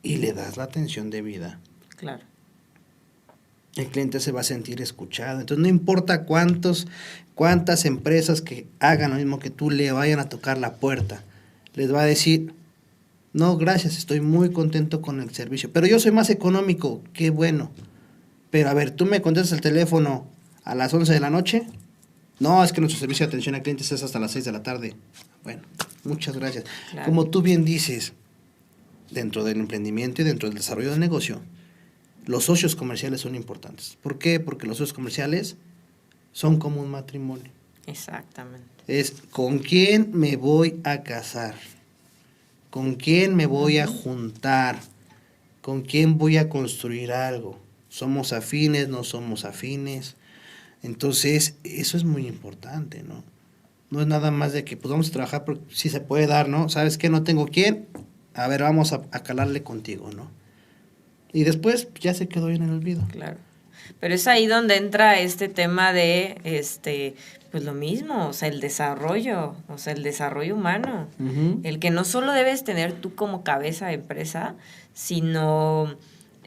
y le das la atención debida. Claro. El cliente se va a sentir escuchado. Entonces no importa cuántas empresas que hagan lo mismo que tú le vayan a tocar la puerta. Les va a decir, no, gracias, estoy muy contento con el servicio. Pero yo soy más económico, qué bueno. Pero a ver, ¿tú me contestas el teléfono a las 11 de la noche? No, es que nuestro servicio de atención al cliente es hasta las 6 de la tarde. Bueno, muchas gracias. Claro. Como tú bien dices, dentro del emprendimiento y dentro del desarrollo del negocio, los socios comerciales son importantes. ¿Por qué? Porque los socios comerciales son como un matrimonio. Exactamente. Es con quién me voy a casar, con quién me voy a juntar, con quién voy a construir algo. ¿Somos afines? ¿No somos afines? Entonces, eso es muy importante, ¿no? No es nada más de que pues vamos a trabajar porque sí se puede dar, ¿no? ¿Sabes qué? No tengo quién. A ver, vamos a calarle contigo, ¿no? Y después ya se quedó en el olvido. Claro. Pero es ahí donde entra este tema de, pues lo mismo, o sea, el desarrollo humano. El que no solo debes tener tú como cabeza de empresa, sino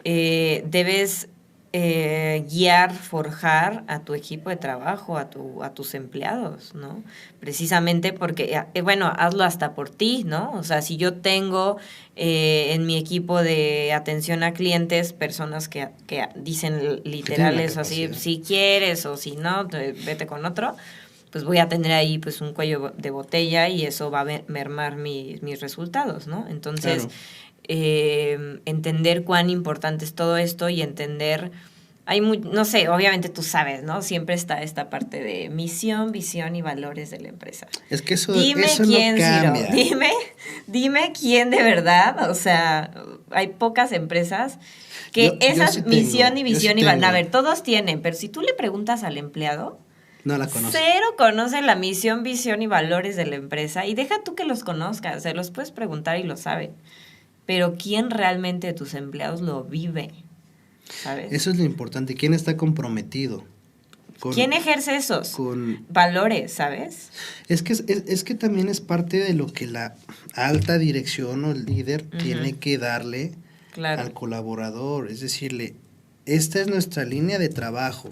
debes guiar, forjar a tu equipo de trabajo, a tus empleados, ¿no? Precisamente porque, bueno, hazlo hasta por ti, ¿no? O sea, si yo tengo en mi equipo de atención a clientes personas que dicen literales o así, si quieres o si no, vete con otro, pues voy a tener ahí pues un cuello de botella y eso va a mermar mis resultados, ¿no? Entonces, claro. Entender cuán importante es todo esto y entender, no sé, obviamente tú sabes, ¿no? Siempre está esta parte de misión, visión y valores de la empresa. Es que eso quién, no cambia. Ciro, dime quién de verdad, o sea, hay pocas empresas que esas misión y visión y valores, a ver, todos tienen, pero si tú le preguntas al empleado, no la conoce. Cero conoce la misión, visión y valores de la empresa y deja tú que los conozcas, se los puedes preguntar y lo saben. Pero ¿quién realmente de tus empleados lo vive? ¿Sabes? Eso es lo importante. ¿Quién está comprometido? ¿Quién ejerce esos valores, sabes? Es que también es parte de lo que la alta dirección o el líder tiene que darle al colaborador. Es decirle, esta es nuestra línea de trabajo.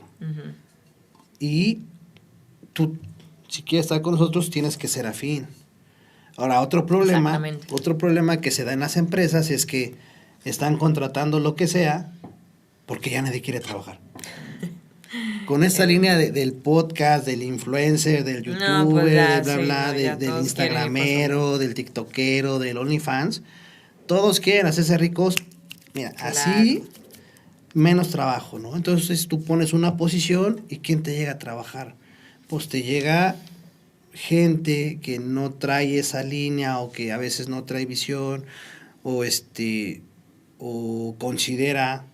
Y tú, si quieres estar con nosotros, tienes que ser afín. Ahora, otro problema que se da en las empresas es que están contratando lo que sea porque ya nadie quiere trabajar. Con esta línea del podcast, del influencer, del youtuber, del instagramero, del tiktokero, del OnlyFans, todos quieren hacerse ricos. Mira, así menos trabajo, ¿no? Entonces tú pones una posición y ¿quién te llega a trabajar? Pues te llega gente que no trae esa línea o que a veces no trae visión o considera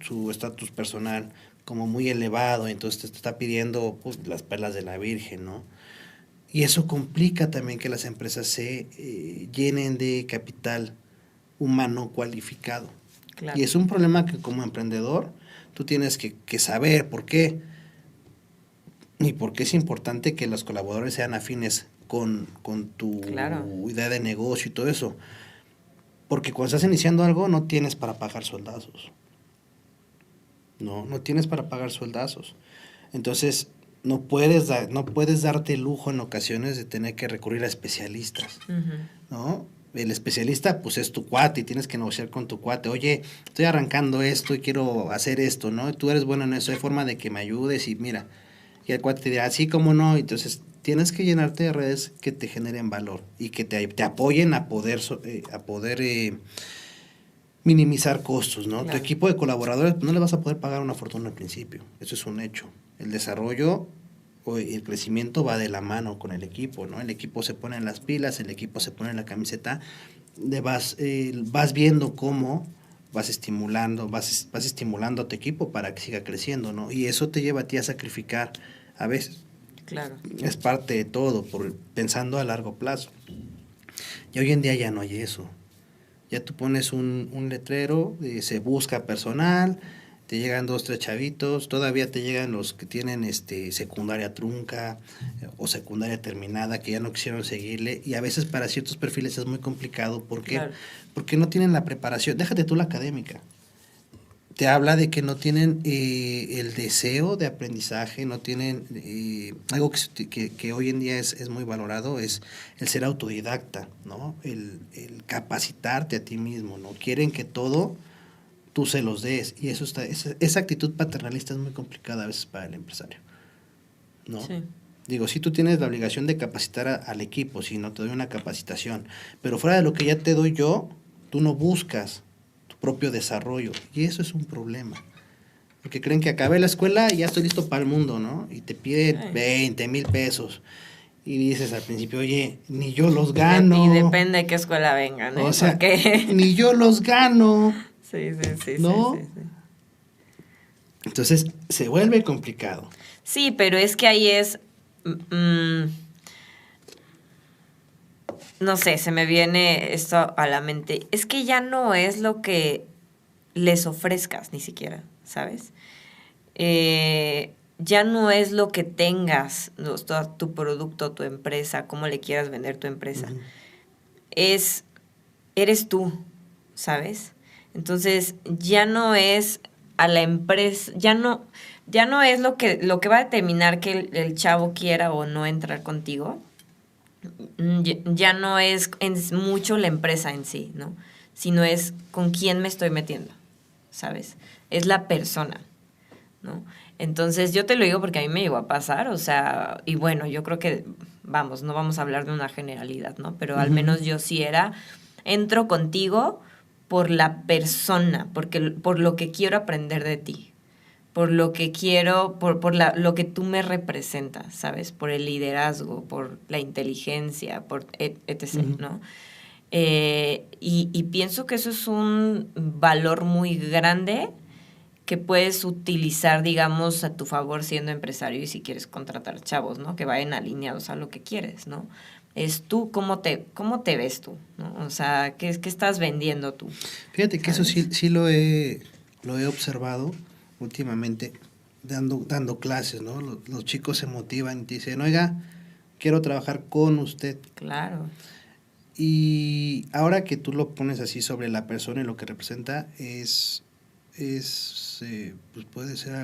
su estatus personal como muy elevado, entonces te está pidiendo pues, las perlas de la Virgen, ¿no? Y eso complica también que las empresas se llenen de capital humano cualificado. Claro. Y es un problema que como emprendedor tú tienes que saber por qué. Y porque es importante que los colaboradores sean afines con tu idea de negocio y todo eso. Porque cuando estás iniciando algo no tienes para pagar soldazos. No tienes para pagar soldazos. Entonces no puedes darte el lujo en ocasiones de tener que recurrir a especialistas. ¿No? El especialista pues es tu cuate y tienes que negociar con tu cuate. Oye, estoy arrancando esto y quiero hacer esto, ¿no? Tú eres bueno en eso, hay forma de que me ayudes y mira... Y el cuate te dirá, así como no, entonces tienes que llenarte de redes que te generen valor y que te apoyen a poder minimizar costos, ¿no? Claro. Tu equipo de colaboradores no le vas a poder pagar una fortuna al principio, eso es un hecho. El desarrollo o el crecimiento va de la mano con el equipo, ¿no? El equipo se pone en las pilas, el equipo se pone en la camiseta, vas viendo cómo vas estimulando a tu equipo para que siga creciendo, ¿no? Y eso te lleva a ti a sacrificar a veces. Claro. Es parte de todo, pensando a largo plazo. Y hoy en día ya no hay eso. Ya tú pones un letrero, se busca personal, te llegan 2, 3 chavitos, todavía te llegan los que tienen secundaria trunca o secundaria terminada, que ya no quisieron seguirle, y a veces para ciertos perfiles es muy complicado. ¿Por qué? Claro. Porque no tienen la preparación. Déjate tú la académica. Te habla de que no tienen el deseo de aprendizaje, no tienen algo que hoy en día es muy valorado, es el ser autodidacta, ¿no? El capacitarte a ti mismo, ¿no? Quieren que todo tú se los des, y esa actitud paternalista es muy complicada a veces para el empresario, ¿no? Sí. Digo, sí tú tienes la obligación de capacitar al equipo, si no te doy una capacitación, pero fuera de lo que ya te doy yo, tú no buscas propio desarrollo, y eso es un problema, porque creen que acabé la escuela y ya estoy listo para el mundo, ¿no? Y te piden 20,000 pesos y dices al principio, oye, ni yo los gano. Y depende de qué escuela vengan, ¿eh? O sea, ni yo los gano. Sí, ¿no? Sí. Entonces se vuelve complicado. Sí, pero es que ahí es no sé, se me viene esto a la mente. Es que ya no es lo que les ofrezcas ni siquiera, ¿sabes? ya no es lo que tengas, todo tu producto, tu empresa, cómo le quieras vender tu empresa. Ujú. Eres tú, ¿sabes? Entonces, ya no es a la empresa, ya no es lo que va a determinar que el chavo quiera o no entrar contigo. Ya no es mucho la empresa en sí, ¿no? Sino es con quién me estoy metiendo, ¿sabes? Es la persona, ¿no? Entonces yo te lo digo porque a mí me llegó a pasar, o sea, y bueno, yo creo que, vamos, no vamos a hablar de una generalidad, ¿no? Pero al Ujú. menos yo sí entro contigo por la persona, por lo que quiero aprender de ti, por lo que quiero, lo que tú me representas, ¿sabes? Por el liderazgo, por la inteligencia, por etc., Ujú. ¿no? Y pienso que eso es un valor muy grande que puedes utilizar, digamos, a tu favor siendo empresario y si quieres contratar chavos, ¿no? Que vayan alineados a lo que quieres, ¿no? Es tú, cómo te ves tú, ¿no? O sea, ¿qué estás vendiendo tú? Fíjate que eso sí, ¿Sabes? sí lo he observado últimamente dando clases, ¿no? Los chicos se motivan y te dicen, oiga, quiero trabajar con usted. Claro. Y ahora que tú lo pones así sobre la persona y lo que representa, pues puede ser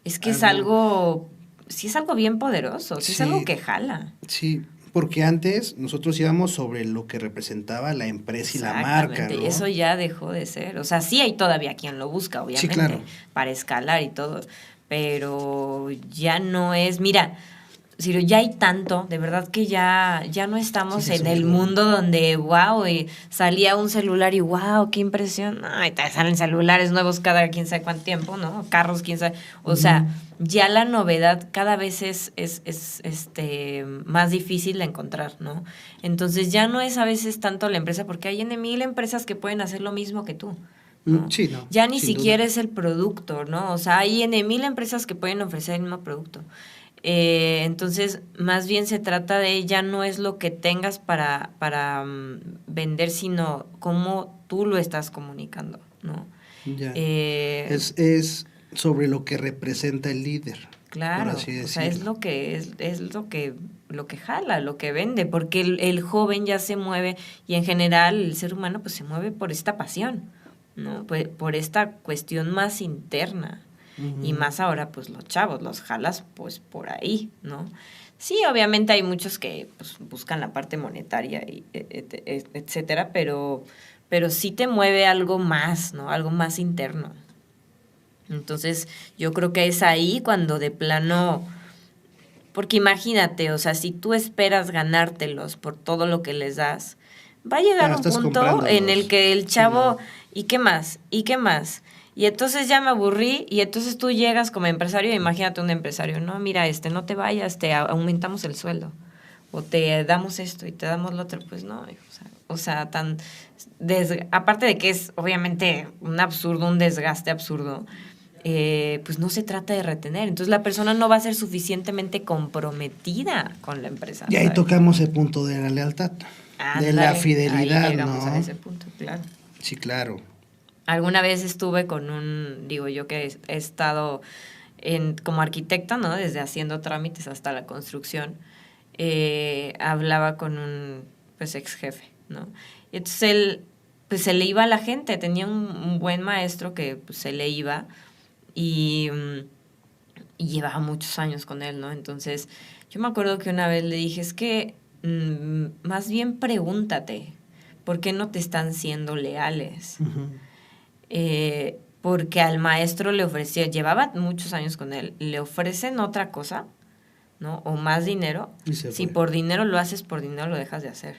Es que algo, sí es algo bien poderoso, sí es algo sí, que jala. sí, porque antes nosotros íbamos sobre lo que representaba la empresa y la marca, Exactamente, ¿no? eso ya dejó de ser. O sea, sí hay todavía quien lo busca, Sí, claro. obviamente, para escalar y todo, pero ya no es, mira, Ciro, ya hay tanto, de verdad que ya no Sí, estamos se hizo en un el chorro. mundo donde, wow, y salía un celular y wow, qué impresión. Ay, te salen celulares nuevos cada quién sabe cuánto tiempo, ¿no? Carros, quién sabe. O Ujú. sea, ya la novedad cada vez es más difícil de encontrar, ¿no? Entonces ya no es a veces tanto la empresa, porque hay en mil empresas que pueden hacer lo mismo que tú. ¿No? Sí, no, Ya ni sin duda. siquiera es el producto, ¿no? O sea, hay en mil empresas que pueden ofrecer el mismo producto. Entonces, más bien se trata de ya no es lo que tengas para vender, sino cómo tú lo estás comunicando, ¿no? Ya. Eh, Es sobre lo que representa el líder, por claro, así o sea, es decirlo. lo que es lo que jala, lo que vende, porque el joven ya se mueve y en general el ser humano pues se mueve por esta pasión, ¿no? Por esta cuestión más interna. Y Ujú. más ahora, pues los chavos, los jalas pues por ahí, ¿no? Sí, obviamente hay muchos que pues, buscan la parte monetaria, etcétera, pero sí te mueve algo más, ¿no? Algo más interno. Entonces, yo creo que es ahí cuando de plano, porque imagínate, o sea, si tú esperas ganártelos por todo lo que les das, va a llegar Claro, un estás punto en el comprándolos. que el Sí, no. chavo, ¿y qué más? ¿Y qué más? Y entonces ya me aburrí y entonces tú llegas como empresario, imagínate un empresario, no, mira, no te vayas, aumentamos el sueldo o te damos esto y te damos lo otro, pues no, o sea aparte de que es obviamente un absurdo, un desgaste absurdo, pues no se trata de retener. Entonces la persona no va a ser suficientemente comprometida con la empresa, Y ahí ¿sabes? tocamos el punto de la lealtad, de la Ándale, ahí fidelidad, llegamos a ¿no? ese punto, claro. Sí, claro. Alguna vez estuve con digo yo que he estado como arquitecta, ¿no? Desde haciendo trámites hasta la construcción, hablaba con un pues ex jefe, ¿no? Y entonces él pues se le iba a la gente, tenía un buen maestro que pues, se le iba y, y llevaba muchos años con él, ¿no? Entonces yo me acuerdo que una vez le dije, es que más bien pregúntate, ¿por qué no te están siendo leales? Ujú. Porque al maestro le ofrecía, llevaba muchos años con él, le ofrecen otra cosa, ¿no? O más dinero. Y se Si fue. por dinero lo haces, por dinero lo dejas de hacer.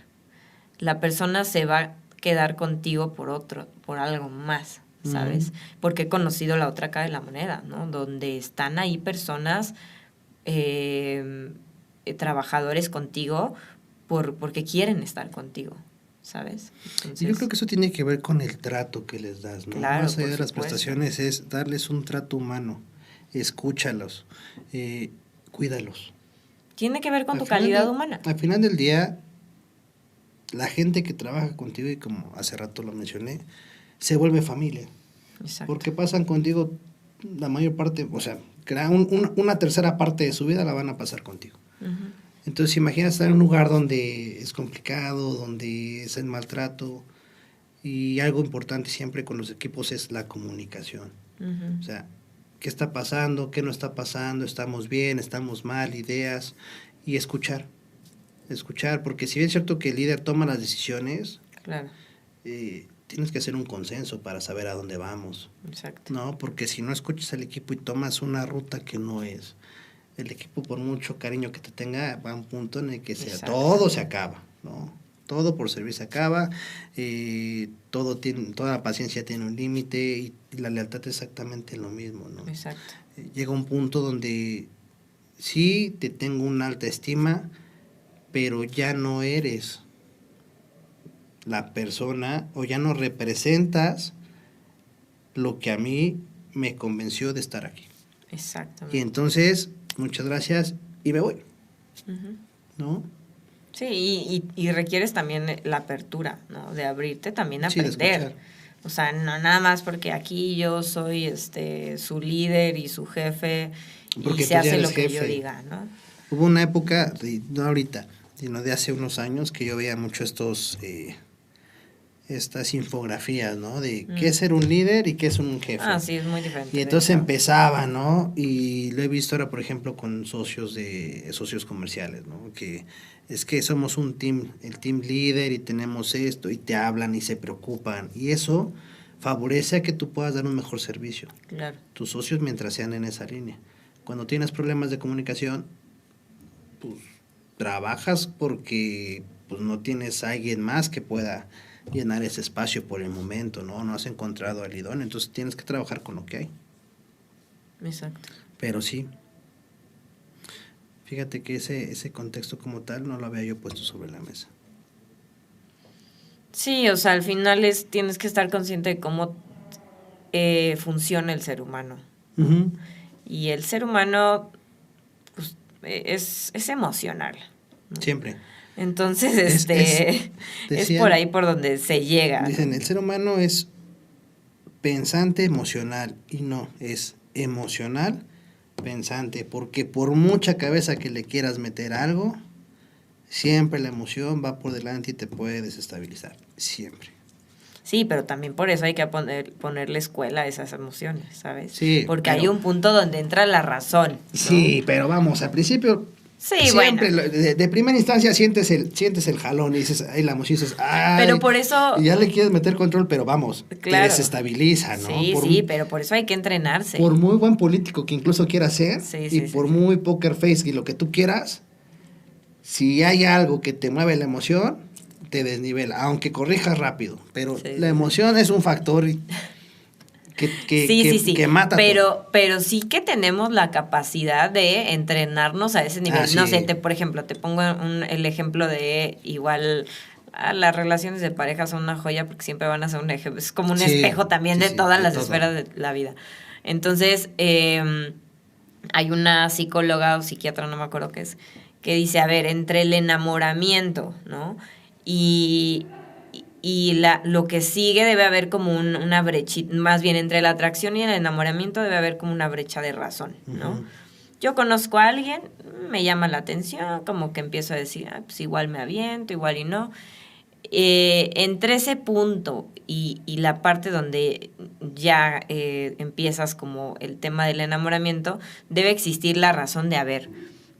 La persona se va a quedar contigo por algo más, Ujú. ¿sabes? Porque he conocido la otra cara de la moneda, ¿no? Donde están ahí personas, trabajadores contigo, porque quieren estar contigo, ¿sabes? Y yo creo Entonces, que eso tiene que ver con el trato que les das, ¿no? claro, Más allá por de las supuesto. prestaciones es darles un trato humano, escúchalos, eh, cuídalos. Tiene que ver con tu calidad humana. Al final del día, la gente que trabaja contigo, y como hace rato lo mencioné, se vuelve familia, Exacto. porque pasan contigo la mayor parte, o sea, una tercera parte de su vida la van a pasar contigo. Uh-huh. Entonces, imagina estar en un lugar donde es complicado, donde es el maltrato, y algo importante siempre con los equipos es la comunicación. Uh-huh. O sea, ¿qué está pasando? ¿Qué no está pasando? ¿Estamos bien? ¿Estamos mal? Ideas. Y escuchar, porque si bien es cierto que el líder toma las decisiones, claro, tienes que hacer un consenso para saber a dónde vamos. Exacto. No, porque si no escuchas al equipo y tomas una ruta que no es, el equipo por mucho cariño que te tenga, va a un punto en el que todo se acaba, ¿no? Todo por servir se acaba, toda la paciencia tiene un límite y la lealtad es exactamente lo mismo, ¿no? Exacto. Llega un punto donde sí te tengo una alta estima, pero ya no eres la persona o ya no representas lo que a mí me convenció de estar aquí. Exactamente. Y entonces, muchas gracias y me voy. Uh-huh. ¿No? Sí, y requieres también la apertura, ¿no? De abrirte también a aprender. O sea, no nada más porque aquí yo soy su líder y su jefe porque y se hace lo que yo diga, ¿no? Hubo una época, no ahorita, sino de hace unos años, que yo veía mucho estas infografías, ¿no? De qué es ser un líder y qué es un jefe. Ah, sí, es muy diferente. Y entonces empezaba, ¿no? Y lo he visto ahora, por ejemplo, con socios comerciales, ¿no? Que es que somos el team líder y tenemos esto y te hablan y se preocupan. Y eso favorece a que tú puedas dar un mejor servicio. Claro. Tus socios mientras sean en esa línea. Cuando tienes problemas de comunicación, pues trabajas porque pues no tienes a alguien más que pueda llenar ese espacio por el momento, ¿no? No has encontrado al idóneo, entonces tienes que trabajar con lo que hay. Exacto. Pero sí, fíjate que ese contexto como tal no lo había yo puesto sobre la mesa. Sí, o sea, al final tienes que estar consciente de cómo funciona el ser humano. Uh-huh. Y el ser humano pues, es emocional, ¿no? Siempre. Entonces, decían, es por ahí por donde se llega. Dicen, el ser humano es pensante emocional, y no, es emocional pensante, porque por mucha cabeza que le quieras meter algo, siempre la emoción va por delante y te puede desestabilizar, siempre. Sí, pero también por eso hay que ponerle escuela a esas emociones, ¿sabes? Sí. Porque hay un punto donde entra la razón, ¿no? Sí, pero vamos, al principio... Sí, siempre, bueno. De primera instancia sientes el jalón y dices, ay, la emoción, dices, ay. Pero por eso... Y ya le quieres meter control, pero vamos, claro, te desestabiliza, ¿no? Sí, pero por eso hay que entrenarse. Por muy buen político que incluso quieras ser, por muy poker face y lo que tú quieras, si hay algo que te mueve la emoción, te desnivela, aunque corrijas rápido, pero la emoción es un factor que mata pero sí que tenemos la capacidad de entrenarnos a ese nivel. No sé, por ejemplo, te pongo el ejemplo de igual las relaciones de pareja son una joya porque siempre van a ser un ejemplo, es como un espejo también de todas las esferas de la vida. Entonces, hay una psicóloga o psiquiatra, no me acuerdo qué es, que dice, a ver, entre el enamoramiento, ¿no? Y lo que sigue debe haber como una brechita, más bien entre la atracción y el enamoramiento debe haber como una brecha de razón, ¿no? Uh-huh. Yo conozco a alguien, me llama la atención, como que empiezo a decir, pues igual me aviento, igual y no. Entre ese punto y la parte donde ya empiezas como el tema del enamoramiento, debe existir la razón de haber.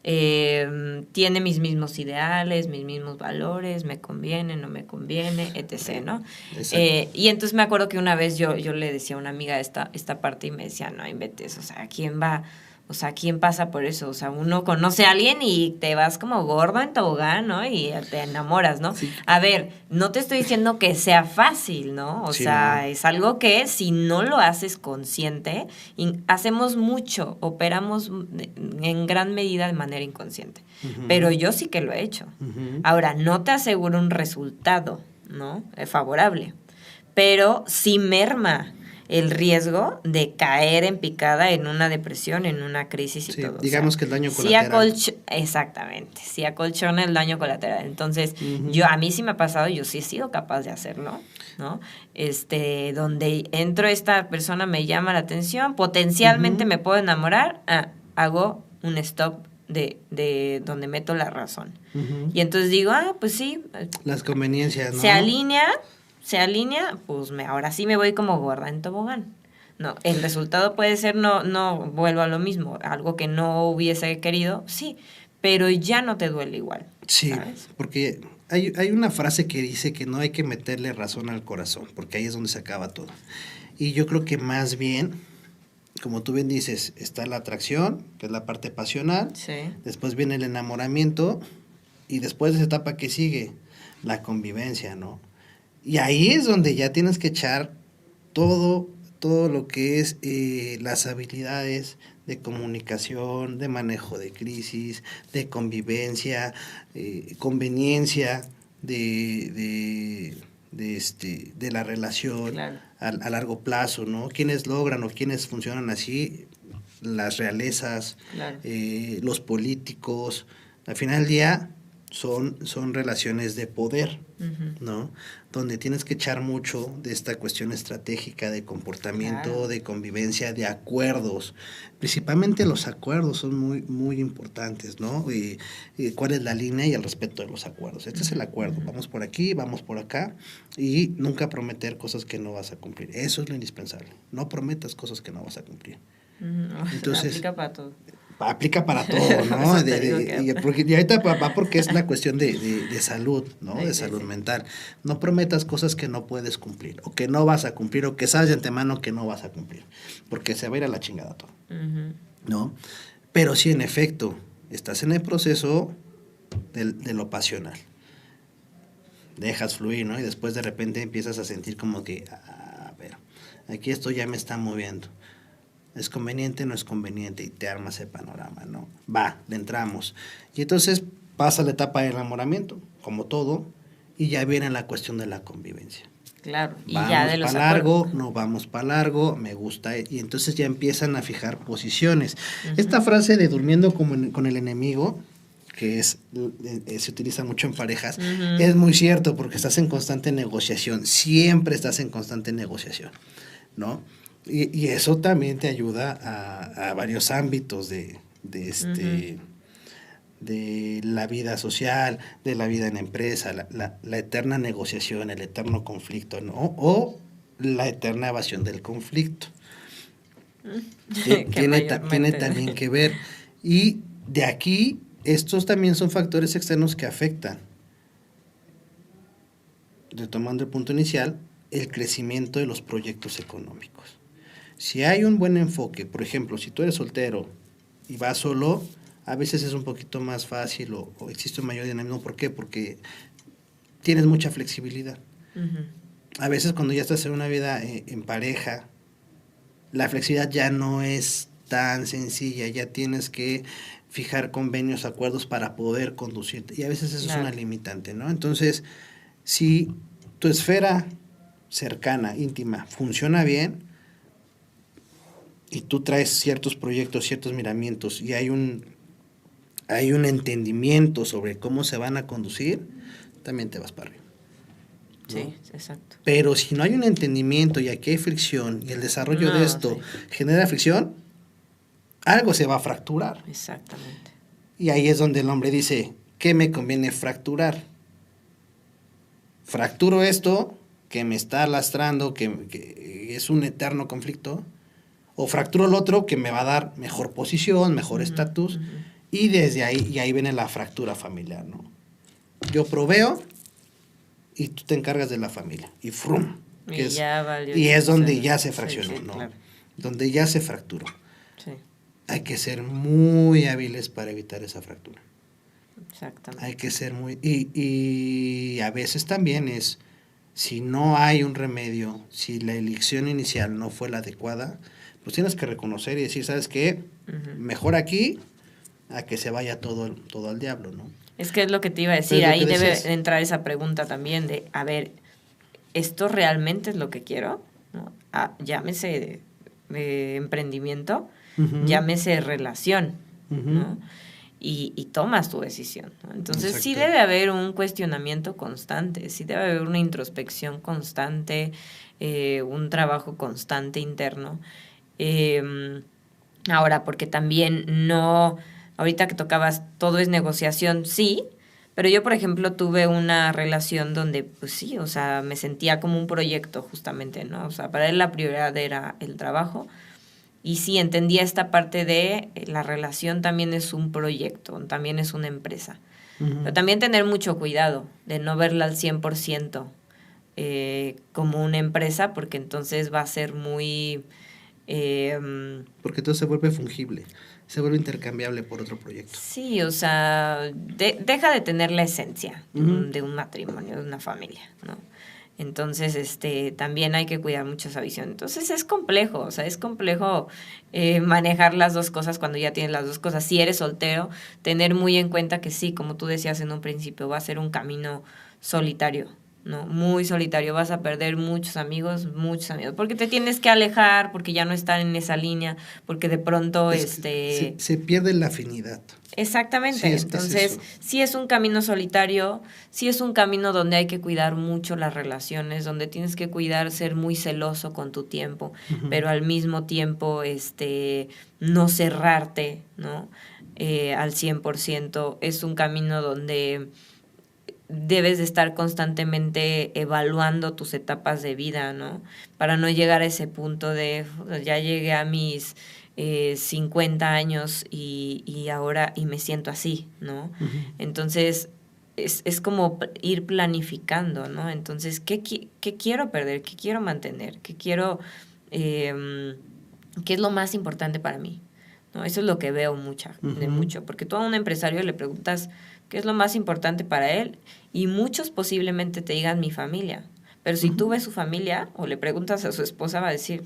Tiene mis mismos ideales, mis mismos valores, me conviene, no me conviene, etc., ¿no? Y entonces me acuerdo que una vez yo le decía a una amiga esta parte y me decía, no inventes, o sea, ¿quién pasa por eso? O sea, uno conoce a alguien y te vas como gordo en tobogán, ¿no? Y te enamoras, ¿no? Sí. A ver, no te estoy diciendo que sea fácil, ¿no? O sea, no. Es algo que si no lo haces consciente, hacemos mucho, operamos en gran medida de manera inconsciente. Uh-huh. Pero yo sí que lo he hecho. Uh-huh. Ahora, no te aseguro un resultado, ¿no? Favorable. Pero sí merma el riesgo de caer en picada en una depresión, en una crisis y Sí, todo. digamos que el daño colateral. Exactamente, sí acolchona el daño colateral. Entonces, a mí sí me ha pasado, yo sí he sido capaz de hacerlo, ¿no? Donde entro, esta persona me llama la atención, potencialmente me puedo enamorar, hago un stop de donde meto la razón. Y entonces digo, pues sí. Las conveniencias, ¿no? Se alinea, pues ahora sí me voy como gorda en tobogán. No, el resultado puede ser no vuelvo a lo mismo, algo que no hubiese querido, sí, pero ya no te duele igual. Sí, ¿sabes? porque hay una frase que dice que no hay que meterle razón al corazón, porque ahí es donde se acaba todo. Y yo creo que más bien, como tú bien dices, está la atracción, que es la parte pasional, Sí. después viene el enamoramiento, y después de esa etapa que sigue, la convivencia, ¿no? Y ahí es donde ya tienes que echar todo lo que es las habilidades de comunicación, de manejo de crisis, de convivencia, conveniencia de la relación, Claro. a largo plazo, ¿no? Quienes logran o quienes funcionan así, las realezas, Claro. los políticos, al final del día son relaciones de poder, ¿no? Donde tienes que echar mucho de esta cuestión estratégica de comportamiento, Claro. de convivencia, de acuerdos. Principalmente los acuerdos son muy, muy importantes, ¿no? Y cuál es la línea y el respeto de los acuerdos. Este es el acuerdo, vamos por aquí, vamos por acá, y nunca prometer cosas que no vas a cumplir. Eso es lo indispensable. No prometas cosas que no vas a cumplir. Entonces, aplica para todo. Aplica para todo, ¿no? Y ahorita va porque es la cuestión de salud, ¿no? Sí, de sí, salud sí. mental. No prometas cosas que no puedes cumplir, o que no vas a cumplir, o que sabes de antemano que no vas a cumplir, porque se va a ir a la chingada todo, ¿no? Pero si en efecto estás en el proceso de lo pasional, dejas fluir, ¿no? Y después de repente empiezas a sentir como que, a ver, aquí esto ya me está moviendo. ¿Es conveniente? No es conveniente, y te armas el panorama, ¿no? Va, le entramos. Y entonces pasa la etapa de enamoramiento, como todo, y ya viene la cuestión de la convivencia. Claro, y Vamos ya de los para largo, acuerdos. no vamos para largo, me gusta, y entonces ya empiezan a fijar posiciones. Esta frase de durmiendo con el enemigo, que se utiliza mucho en parejas, es muy cierto, porque estás en constante negociación, siempre estás en constante negociación, ¿no? Y eso también te ayuda a varios ámbitos de la vida social, de la vida en la empresa, la eterna negociación, el eterno conflicto, ¿no? O la eterna evasión del conflicto. Tiene también que ver. Y de aquí, estos también son factores externos que afectan, retomando el punto inicial, el crecimiento de los proyectos económicos. Si hay un buen enfoque, por ejemplo, si tú eres soltero y vas solo, a veces es un poquito más fácil o existe un mayor dinamismo. ¿Por qué? Porque tienes mucha flexibilidad. A veces cuando ya estás en una vida en pareja, la flexibilidad ya no es tan sencilla, ya tienes que fijar convenios, acuerdos para poder conducirte, y a veces eso es una limitante, ¿no? Entonces, si tu esfera cercana, íntima, funciona bien, y tú traes ciertos proyectos, ciertos miramientos, y hay un entendimiento sobre cómo se van a conducir, también te vas para arriba, ¿no? Sí, exacto. Pero si no hay un entendimiento y aquí hay fricción, y el desarrollo de esto genera fricción, algo se va a fracturar. Exactamente. Y ahí es donde el hombre dice, ¿qué me conviene fracturar? Fracturo esto que me está lastrando, que es un eterno conflicto, o fracturo el otro que me va a dar mejor posición, mejor estatus, y desde ahí, y ahí viene la fractura familiar, ¿no? Yo proveo y tú te encargas de la familia, y frum, y es donde ya se fraccionó, ¿no? Claro. Donde ya se fracturó. Sí. Hay que ser muy hábiles para evitar esa fractura. Exactamente. Hay que ser muy... Y a veces también es, si no hay un remedio, si la elección inicial no fue la adecuada, pues tienes que reconocer y decir, ¿sabes qué? Mejor aquí a que se vaya todo al diablo, ¿no? Es que es lo que te iba a decir, ahí debe entrar esa pregunta también de, a ver, ¿esto realmente es lo que quiero? ¿No? llámese emprendimiento, Ujú. llámese relación, Ujú. ¿no? Y tomas tu decisión, ¿no? Entonces sí Exacto. debe haber un cuestionamiento constante, sí debe haber una introspección constante, un trabajo constante interno. Ahora, porque también no, ahorita que tocabas, todo es negociación, sí, pero yo, por ejemplo, tuve una relación donde, pues sí, o sea, me sentía como un proyecto justamente, ¿no? O sea, para él la prioridad era el trabajo. Y sí, entendía esta parte de la relación también es un proyecto, también es una empresa. Pero Ujú. también tener mucho cuidado de no verla al 100% como una empresa, porque entonces va a ser muy... Porque todo se vuelve fungible, se vuelve intercambiable por otro proyecto. sí, o sea, deja de tener la esencia Ujú. de un matrimonio, de una familia, ¿no? Entonces, también hay que cuidar mucho esa visión. Entonces es complejo, o sea, es complejo manejar las dos cosas cuando ya tienes las dos cosas. Si eres soltero, tener muy en cuenta que sí, como tú decías en un principio, va a ser un camino solitario, ¿no? Muy solitario. Vas a perder muchos amigos, porque te tienes que alejar, porque ya no están en esa línea, porque de pronto, Es que se pierde la afinidad. Sí, exactamente, es entonces eso. sí es un camino solitario, sí es un camino donde hay que cuidar mucho las relaciones, donde tienes que cuidar ser muy celoso con tu tiempo, Ujú. pero al mismo tiempo no cerrarte, ¿no? Al 100%. Es un camino donde debes de estar constantemente evaluando tus etapas de vida, ¿no? Para no llegar a ese punto de, ya llegué a mis 50 años y ahora, y me siento así, ¿no? Ujú. Entonces, es como ir planificando, ¿no? Entonces, ¿qué quiero perder? ¿Qué quiero mantener? ¿Qué es lo más importante para mí? ¿No? Eso es lo que veo Ujú. mucho, porque tú a un empresario le preguntas qué es lo más importante para él y muchos posiblemente te digan mi familia, pero si tú Ujú. ves su familia o le preguntas a su esposa va a decir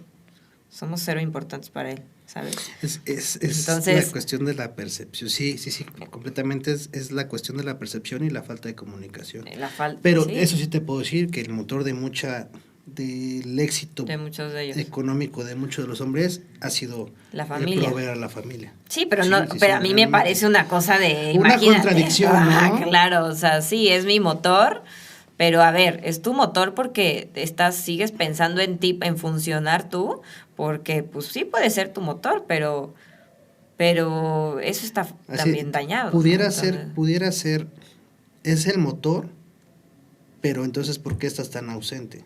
somos cero importantes para él, ¿sabes? Es la Entonces, cuestión de la percepción. Sí, sí, sí, completamente es la cuestión de la percepción y la falta de comunicación. la falta, Pero sí, eso sí te puedo decir que el motor del éxito de muchos de ellos, económico de muchos de los hombres ha sido la el familia. proveer a la familia. Sí, pero no, Sí, sí, pero sí, a mí me realmente. parece una cosa de, Una imagínate, contradicción, ¿no? claro, o sea, sí, es mi motor, pero a ver, es tu motor porque sigues pensando en ti, en funcionar tú, porque pues sí puede ser tu motor, pero eso está Así, también dañado, ¿no? Entonces, pudiera ser, es el motor, pero entonces, ¿por qué estás tan ausente?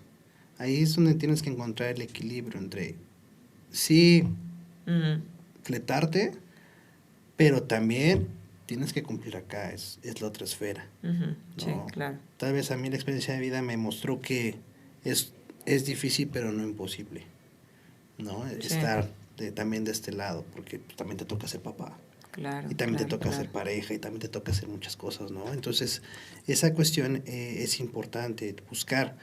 Ahí es donde tienes que encontrar el equilibrio entre, sí, ujú, fletarte, pero también tienes que cumplir acá, es la otra esfera, ujú, sí, ¿no? claro, Tal vez a mí la experiencia de vida me mostró que es, es difícil, pero no imposible, ¿no? sí, Estar también de este lado, porque también te toca ser papá. claro, Y también te claro, toca claro, hacer pareja y también te toca hacer muchas cosas, ¿no? Entonces, esa cuestión es importante, buscar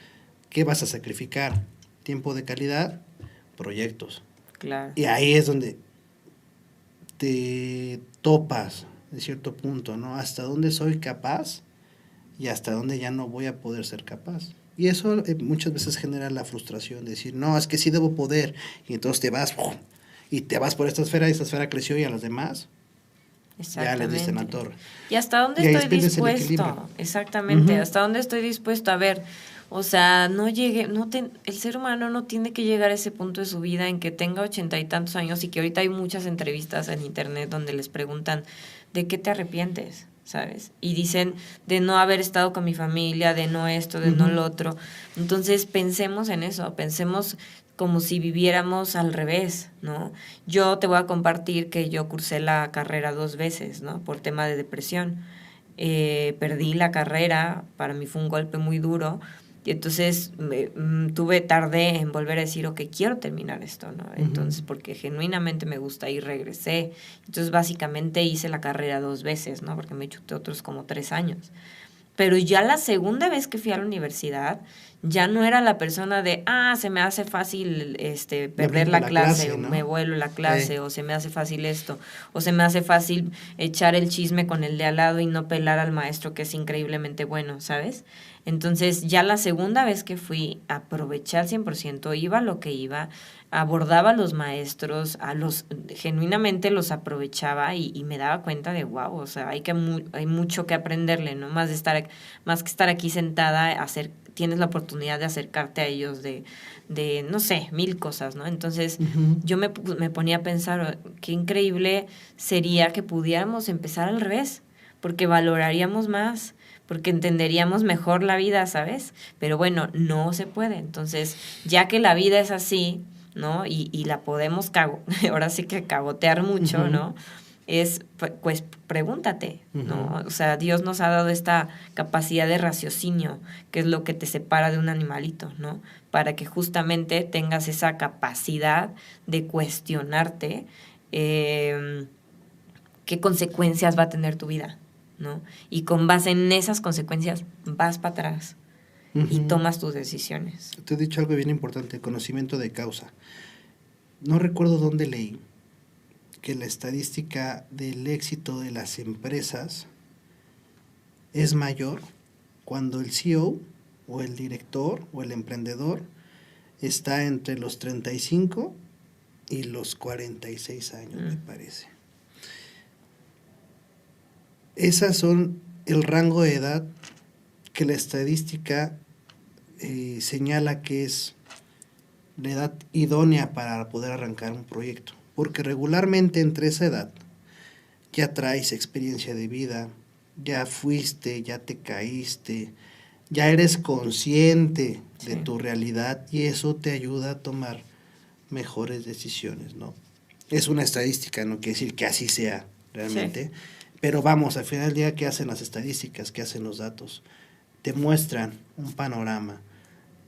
qué vas a sacrificar, tiempo de calidad, proyectos. claro, Y ahí es donde te topas, de cierto punto, ¿no? Hasta dónde soy capaz y hasta dónde ya no voy a poder ser capaz. Y eso muchas veces genera la frustración de decir, no, es que sí debo poder. Y entonces te vas, ¡pum! Y te vas por esta esfera creció y a las demás ya les diste en la exactamente. torre. ¿Y hasta dónde Y ahí estoy pierdes el equilibrio. dispuesto? Exactamente, Ujú. ¿hasta dónde estoy dispuesto? A ver, o sea, el ser humano no tiene que llegar a ese punto de su vida en que tenga 80 y tantos años y que ahorita hay muchas entrevistas en internet donde les preguntan, ¿de qué te arrepientes? ¿Sabes? Y dicen de no haber estado con mi familia, de no esto, de no Ujú. lo otro. Entonces pensemos en eso, pensemos como si viviéramos al revés, ¿no? Yo te voy a compartir que yo cursé la carrera 2 veces, ¿no? Por tema de depresión. Perdí la carrera, para mí fue un golpe muy duro, y entonces tardé en volver a decir, ok, quiero terminar esto, ¿no? Ujú. Entonces, porque genuinamente me gusta y regresé. Entonces, básicamente hice la carrera 2 veces, ¿no? Porque me chuté otros como 3 años. Pero ya la segunda vez que fui a la universidad, ya no era la persona de, se me hace fácil Me perder brinco la la clase, clase, o me ¿no? vuelo la clase, o se me hace fácil esto, o se me hace fácil echar el chisme con el de al lado y no pelar al maestro que es increíblemente bueno, ¿sabes? Entonces, ya la segunda vez que fui, aproveché al 100%, iba a lo que iba, abordaba a los maestros, genuinamente los aprovechaba y me daba cuenta de, wow, o sea, hay mucho que aprenderle, ¿no? Más que estar aquí sentada, tienes la oportunidad de acercarte a ellos, de no sé, 1000 cosas, ¿no? Entonces, yo me ponía a pensar, qué increíble sería que pudiéramos empezar al revés, porque valoraríamos más, porque entenderíamos mejor la vida, ¿sabes? Pero bueno, no se puede. Entonces, ya que la vida es así, ¿no? Y la podemos ahora sí que cagotear mucho, ¿no? Pues pregúntate, ¿no? O sea, Dios nos ha dado esta capacidad de raciocinio, que es lo que te separa de un animalito, ¿no? Para que justamente tengas esa capacidad de cuestionarte qué consecuencias va a tener tu vida, ¿no? Y con base en esas consecuencias vas para atrás y tomas tus decisiones. Te he dicho algo bien importante, conocimiento de causa. No recuerdo dónde leí que la estadística del éxito de las empresas es mayor cuando el CEO o el director o el emprendedor está entre los 35 y los 46 años, me parece. Esas son el rango de edad que la estadística señala que es la edad idónea para poder arrancar un proyecto. Porque regularmente entre esa edad ya traes experiencia de vida, ya fuiste, ya te caíste, ya eres consciente de tu realidad y eso te ayuda a tomar mejores decisiones, ¿no? Es una estadística, no quiere decir que así sea realmente, pero vamos, al final del día, ¿qué hacen las estadísticas? ¿Qué hacen los datos? Te muestran un panorama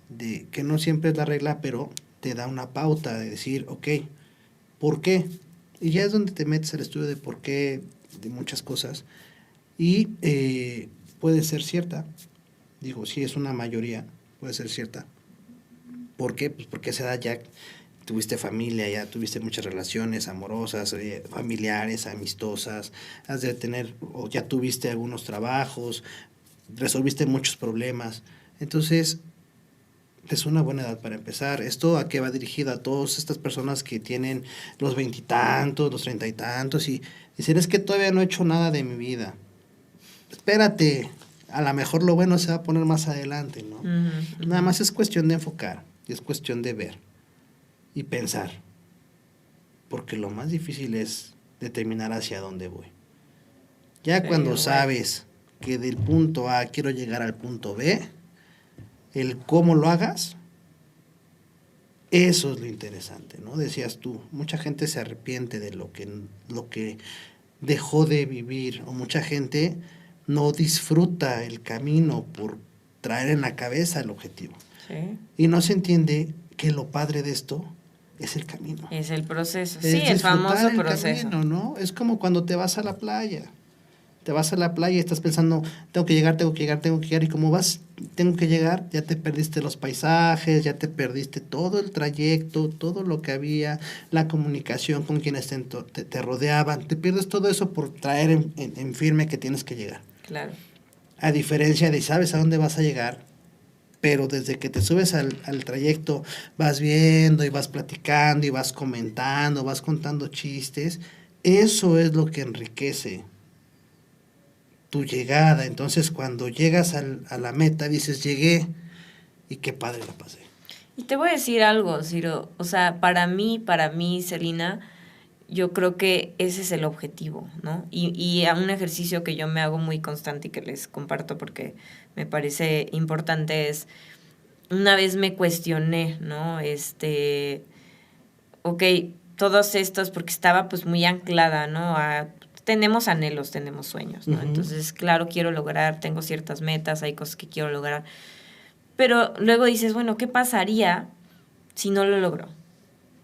de que no siempre es la regla, pero te da una pauta de decir, ok, ¿por qué? Y ya es donde te metes al estudio de por qué, de muchas cosas, y puede ser cierta, digo, si es una mayoría, puede ser cierta. ¿Por qué? Pues porque a esa edad ya tuviste familia, ya tuviste muchas relaciones amorosas, familiares, amistosas, has de tener, o ya tuviste algunos trabajos, resolviste muchos problemas. Entonces, es una buena edad para empezar. ¿Esto a qué va dirigido? A todas estas personas que tienen los 20 y tantos, los 30 y tantos, y dicen, es que todavía no he hecho nada de mi vida. Espérate, a lo mejor lo bueno se va a poner más adelante, ¿no? Nada más es cuestión de enfocar, y es cuestión de ver y pensar, porque lo más difícil es determinar hacia dónde voy. Ya cuando sabes que del punto A quiero llegar al punto B, el cómo lo hagas, eso es lo interesante, ¿no? Decías tú, mucha gente se arrepiente de lo que dejó de vivir, o mucha gente no disfruta el camino por traer en la cabeza el objetivo. Y no se entiende que lo padre de esto es el camino. Es el proceso, el famoso proceso. Camino, ¿no? Es como cuando te vas a la playa. Te vas a la playa y estás pensando, tengo que llegar, y como vas, tengo que llegar, ya te perdiste los paisajes, ya te perdiste todo el trayecto, todo lo que había, la comunicación con quienes te rodeaban, te pierdes todo eso por traer en firme que tienes que llegar. Claro. A diferencia de, sabes a dónde vas a llegar, pero desde que te subes al trayecto vas viendo y vas platicando y vas comentando, vas contando chistes, eso es lo que enriquece tu llegada. Entonces cuando llegas a la meta dices, llegué y qué padre la pasé. Y te voy a decir algo, Ciro, o sea, para mí, Celina, yo creo que ese es el objetivo, ¿no? Y a un ejercicio que yo me hago muy constante y que les comparto porque me parece importante es, una vez me cuestioné, ¿no? Ok, todos estos, porque estaba pues muy anclada, ¿no? Tenemos anhelos, tenemos sueños, ¿no? Entonces, claro, quiero lograr, tengo ciertas metas, hay cosas que quiero lograr. Pero luego dices, bueno, ¿qué pasaría si no lo logro?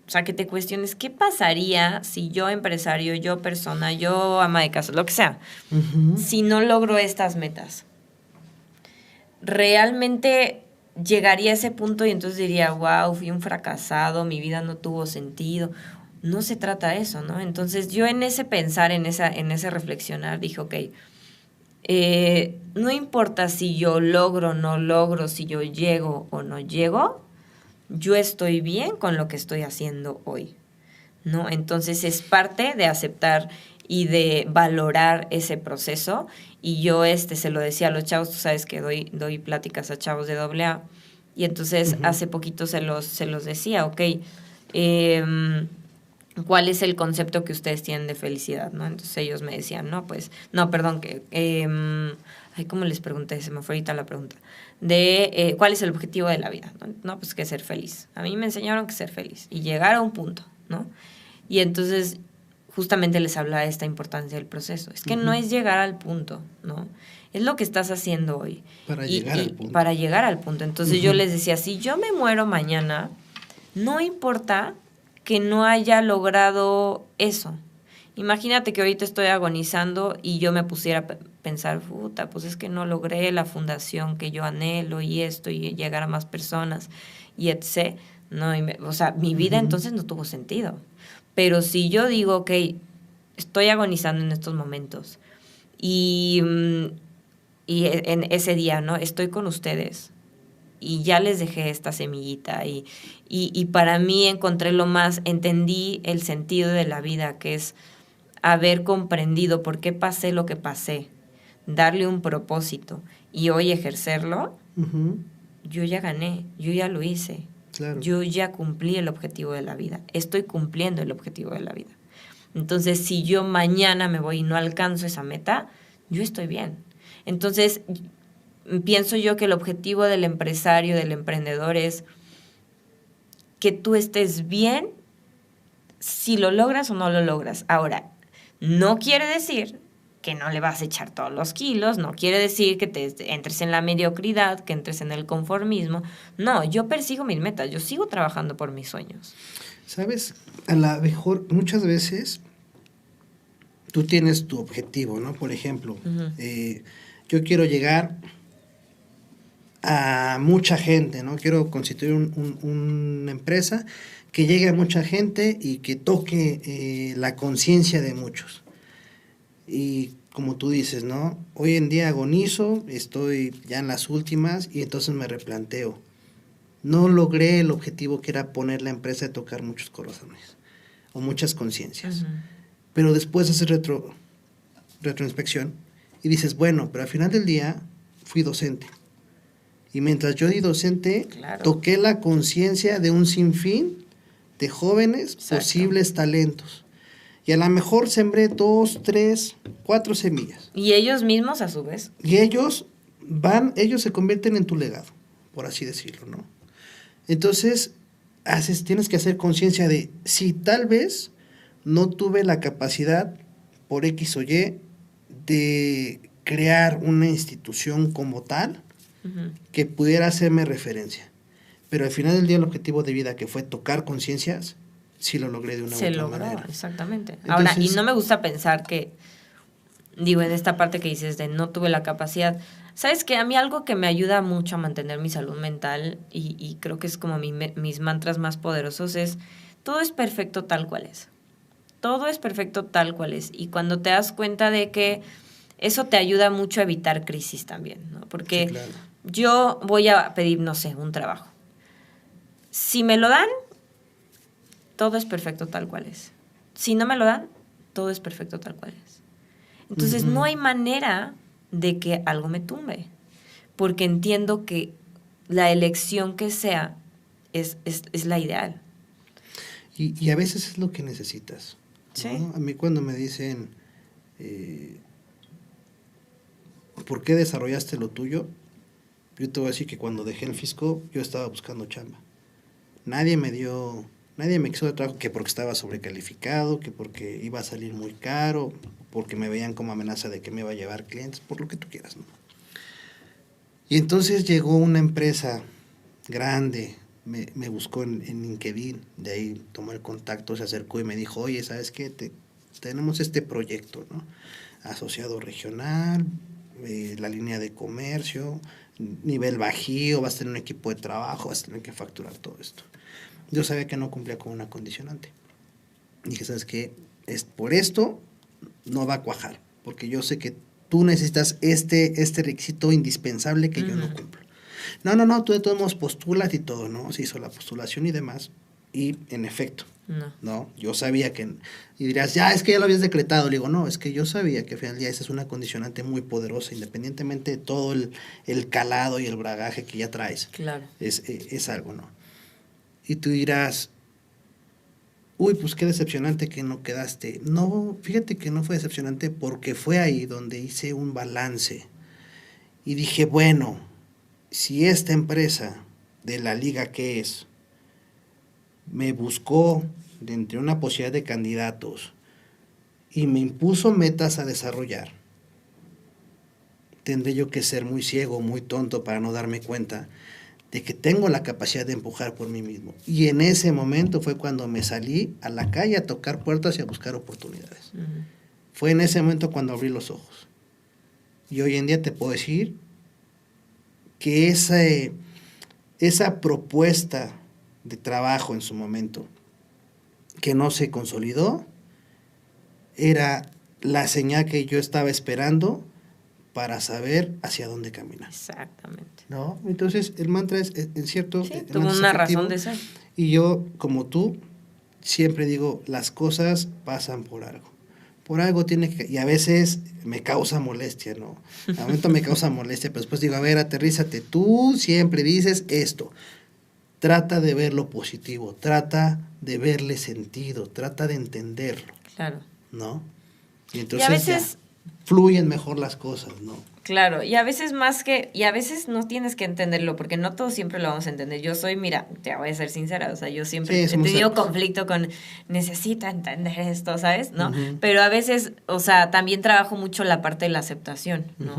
O sea, que te cuestiones, ¿qué pasaría si yo empresario, yo persona, yo ama de casa, lo que sea, si no logro estas metas? Realmente llegaría a ese punto y entonces diría, wow, fui un fracasado, mi vida no tuvo sentido. No se trata de eso, ¿no? Entonces yo en ese pensar, en ese reflexionar, dije, ok, no importa si yo logro o no logro, si yo llego o no llego, yo estoy bien con lo que estoy haciendo hoy, ¿no? Entonces es parte de aceptar y de valorar ese proceso. Y yo se lo decía a los chavos, tú sabes que doy pláticas a chavos de AA, y entonces hace poquito se los decía, ok, ¿cuál es el concepto que ustedes tienen de felicidad, no? Entonces ellos me decían, no, pues, no, perdón, que, ay, ¿cómo les pregunté? Se me fue ahorita la pregunta. De ¿cuál es el objetivo de la vida? No, pues que ser feliz. A mí me enseñaron que ser feliz y llegar a un punto, ¿no? Y entonces justamente les hablaba de esta importancia del proceso. Es que no es llegar al punto, ¿no? Es lo que estás haciendo hoy. Para llegar al punto. Para llegar al punto. Entonces yo les decía, si yo me muero mañana, no importa que no haya logrado eso. Imagínate que ahorita estoy agonizando y yo me pusiera a pensar, puta, pues es que no logré la fundación que yo anhelo y esto y llegar a más personas y etc. No, o sea, mi vida entonces no tuvo sentido. Pero si yo digo, ok, estoy agonizando en estos momentos y en ese día, ¿no? Estoy con ustedes y ya les dejé esta semillita y para mí entendí el sentido de la vida, que es haber comprendido por qué pasé lo que pasé, darle un propósito y hoy ejercerlo. Yo ya gané, yo ya lo hice. Claro. Yo ya cumplí el objetivo de la vida, estoy cumpliendo el objetivo de la vida. Entonces, si yo mañana me voy y no alcanzo esa meta, yo estoy bien. Entonces, pienso yo que el objetivo del empresario, del emprendedor es que tú estés bien si lo logras o no lo logras. Ahora, no quiere decir que no le vas a echar todos los kilos, no quiere decir que te entres en la mediocridad, que entres en el conformismo. No, yo persigo mis metas, yo sigo trabajando por mis sueños. ¿Sabes? A lo mejor muchas veces tú tienes tu objetivo, ¿no? Por ejemplo, yo quiero llegar a mucha gente, ¿no? Quiero constituir una empresa que llegue a mucha gente y que toque la conciencia de muchos. Y como tú dices, ¿no? Hoy en día agonizo, estoy ya en las últimas y entonces me replanteo. No logré el objetivo que era poner la empresa a tocar muchos corazones o muchas conciencias. Pero después haces retroinspección y dices, bueno, pero al final del día fui docente. Y mientras yo di docente, claro, toqué la conciencia de un sinfín de jóvenes, posibles talentos. Y a lo mejor sembré 2, 3, 4 semillas. Y ellos mismos a su vez. Y ellos se convierten en tu legado, por así decirlo, ¿no? Entonces, tienes que hacer conciencia de si tal vez no tuve la capacidad por X o Y de crear una institución como tal que pudiera hacerme referencia. Pero al final del día el objetivo de vida, que fue tocar conciencias, sí lo logré de una u otra manera. Exactamente. Entonces, ahora, y no me gusta pensar que, digo, en esta parte que dices de no tuve la capacidad, ¿sabes qué? A mí algo que me ayuda mucho a mantener mi salud mental y creo que es como mis mantras más poderosos es, todo es perfecto tal cual es. Todo es perfecto tal cual es. Y cuando te das cuenta de que eso te ayuda mucho a evitar crisis también, ¿no? Porque sí, claro, yo voy a pedir, no sé, un trabajo. Si me lo dan, todo es perfecto tal cual es. Si no me lo dan, todo es perfecto tal cual es. Entonces, no hay manera de que algo me tumbe, porque entiendo que la elección que sea es la ideal. Y a veces es lo que necesitas, ¿no? ¿Sí? A mí cuando me dicen, ¿por qué desarrollaste lo tuyo? Yo te voy a decir que cuando dejé el fisco, yo estaba buscando chamba. Nadie me quiso de trabajo, que porque estaba sobrecalificado, que porque iba a salir muy caro, porque me veían como amenaza de que me iba a llevar clientes, por lo que tú quieras, ¿no? Y entonces llegó una empresa grande, me buscó en LinkedIn, de ahí tomó el contacto, se acercó y me dijo, oye, ¿sabes qué? Tenemos este proyecto, ¿no? Asociado regional, la línea de comercio, nivel bajío, vas a tener un equipo de trabajo, vas a tener que facturar todo esto. Yo sabía que no cumplía con una condicionante. Dije, ¿sabes qué? Por esto no va a cuajar, porque yo sé que tú necesitas este requisito indispensable que yo no cumplo. No, tú de todos modos postulas y todo, ¿no? Se hizo la postulación y demás, y en efecto, no, yo sabía que, y dirás, ya, es que ya lo habías decretado. Le digo, no, es que yo sabía que al final del día esa es una condicionante muy poderosa, independientemente de todo el calado y el bragaje que ya traes. Claro. Es algo, ¿no? Y tú dirás, uy, pues qué decepcionante que no quedaste. No, fíjate que no fue decepcionante porque fue ahí donde hice un balance. Y dije, bueno, si esta empresa de la liga que es, me buscó de entre una posibilidad de candidatos y me impuso metas a desarrollar, tendré yo que ser muy ciego, muy tonto para no darme cuenta de que tengo la capacidad de empujar por mí mismo. Y en ese momento fue cuando me salí a la calle a tocar puertas y a buscar oportunidades. Fue en ese momento cuando abrí los ojos. Y hoy en día te puedo decir que esa propuesta de trabajo en su momento que no se consolidó era la señal que yo estaba esperando para saber hacia dónde caminar. Exactamente. ¿No? Entonces el mantra es en cierto... Sí, tuvo una razón de ser. Y yo, como tú, siempre digo, las cosas pasan por algo. Por algo tiene que... Y a veces me causa molestia, ¿no? A momento me causa molestia, pero después digo, a ver, aterrízate. Tú siempre dices esto. Trata de ver lo positivo, trata de verle sentido, trata de entenderlo. Claro. ¿No? Y entonces a veces fluyen mejor las cosas, ¿no? Claro, y a veces no tienes que entenderlo, porque no todos siempre lo vamos a entender. Yo soy, mira, te voy a ser sincera, o sea, yo siempre he tenido conflicto con, necesito entender esto, ¿sabes? ¿No? Pero a veces, o sea, también trabajo mucho la parte de la aceptación, ¿no?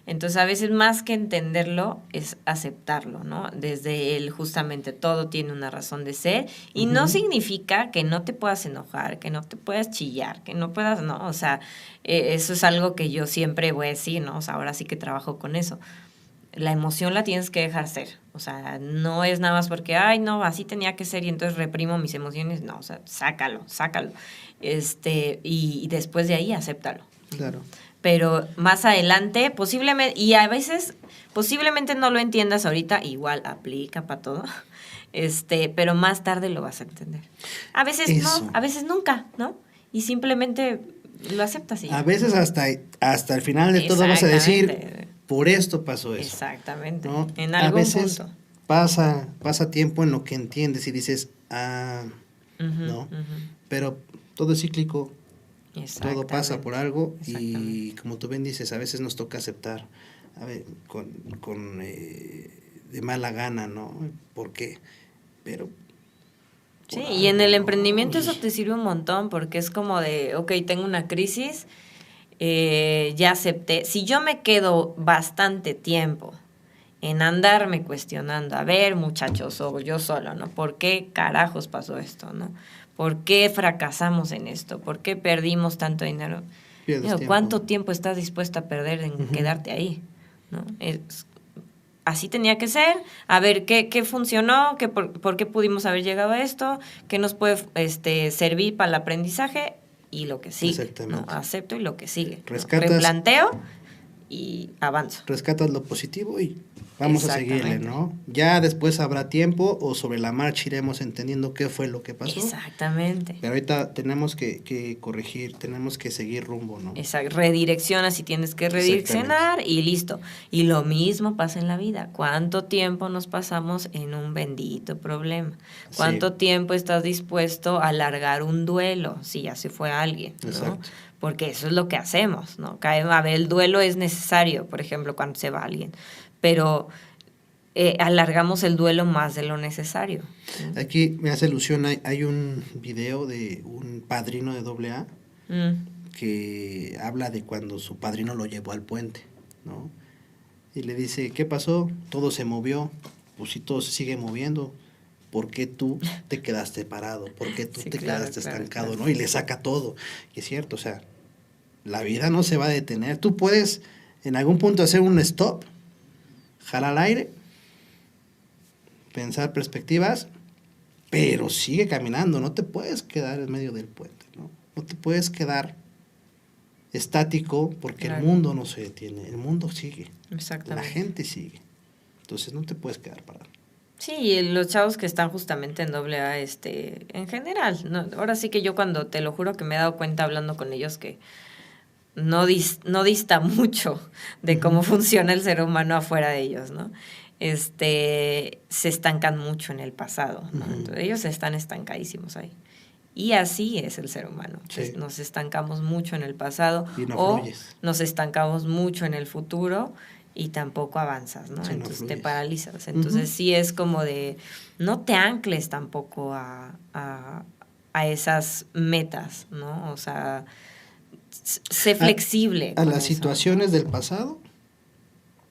Entonces, a veces más que entenderlo, es aceptarlo, ¿no? Desde el, justamente, todo tiene una razón de ser, y no significa que no te puedas enojar, que no te puedas chillar, que no puedas, no, o sea, eso es algo que yo siempre voy a decir, ¿no? O sea, ahora sí que trabajo con eso. La emoción la tienes que dejar ser, o sea, no es nada más porque, ay, no, así tenía que ser y entonces reprimo mis emociones, no, o sea, sácalo, y después de ahí acéptalo. Claro. Pero más adelante, posiblemente, y a veces, posiblemente no lo entiendas ahorita, igual aplica para todo, pero más tarde lo vas a entender. A veces eso. No, a veces nunca, ¿no? Y simplemente lo aceptas. Y a veces hasta el final de todo vas a decir, por esto pasó eso. Exactamente, ¿no? En algún a veces punto. Pasa tiempo en lo que entiendes y dices, ¿no? Pero todo es cíclico. Todo pasa por algo y como tú bien dices, a veces nos toca aceptar, a ver, con de mala gana, ¿no? ¿Por qué? Pero... Sí, y en el emprendimiento eso te sirve un montón porque es como de, ok, tengo una crisis, ya acepté. Si yo me quedo bastante tiempo en andarme cuestionando, a ver, muchachos, o yo solo, ¿no? ¿Por qué carajos pasó esto, no? ¿Por qué fracasamos en esto? ¿Por qué perdimos tanto dinero? ¿Cuánto tiempo estás dispuesto a perder en quedarte ahí? ¿No? Así tenía que ser. A ver, ¿qué funcionó? ¿Por qué pudimos haber llegado a esto? ¿Qué nos puede servir para el aprendizaje? Y lo que sigue. ¿No? Acepto y lo que sigue. Replanteo y avanzo. Rescatas lo positivo y vamos a seguirle, ¿no? Ya después habrá tiempo o sobre la marcha iremos entendiendo qué fue lo que pasó. Exactamente. Pero ahorita tenemos que corregir, tenemos que seguir rumbo, ¿no? Exacto. Redirecciona si tienes que redireccionar y listo. Y lo mismo pasa en la vida. ¿Cuánto tiempo nos pasamos en un bendito problema? ¿Cuánto tiempo estás dispuesto a alargar un duelo si ya se fue alguien, ¿no? Exacto. Porque eso es lo que hacemos, ¿no? A ver, el duelo es necesario, por ejemplo, cuando se va alguien, pero alargamos el duelo más de lo necesario. Aquí me hace ilusión, hay un video de un padrino de AA que habla de cuando su padrino lo llevó al puente, ¿no? Y le dice, ¿qué pasó? Todo se movió, pues si todo se sigue moviendo, ¿por qué tú te quedaste parado? ¿Por qué tú te quedaste estancado? Claro. ¿No? Y le saca todo. Y es cierto, o sea, la vida no se va a detener. Tú puedes en algún punto hacer un stop, jalar aire, pensar perspectivas, pero sigue caminando. No te puedes quedar en medio del puente, ¿no? No te puedes quedar estático porque Claro. el mundo no se detiene, el mundo sigue, la Exactamente. gente sigue. Entonces no te puedes quedar parado. Sí, y los chavos que están justamente en doble A, en general, ¿no? Ahora sí que yo cuando, te lo juro que me he dado cuenta hablando con ellos que no dista mucho de cómo funciona el ser humano afuera de ellos, ¿no? Se estancan mucho en el pasado, ¿no? Entonces, ellos están estancadísimos ahí. Y así es el ser humano. Sí. Nos estancamos mucho en el pasado Y no o fluyes. nos estancamos mucho en el futuro y tampoco avanzas, ¿no? Sí, no Entonces te fluyes. paralizas. Entonces sí es como de, no te ancles tampoco a esas metas, ¿no? O sea, sé flexible A con las eso, situaciones ¿no? del pasado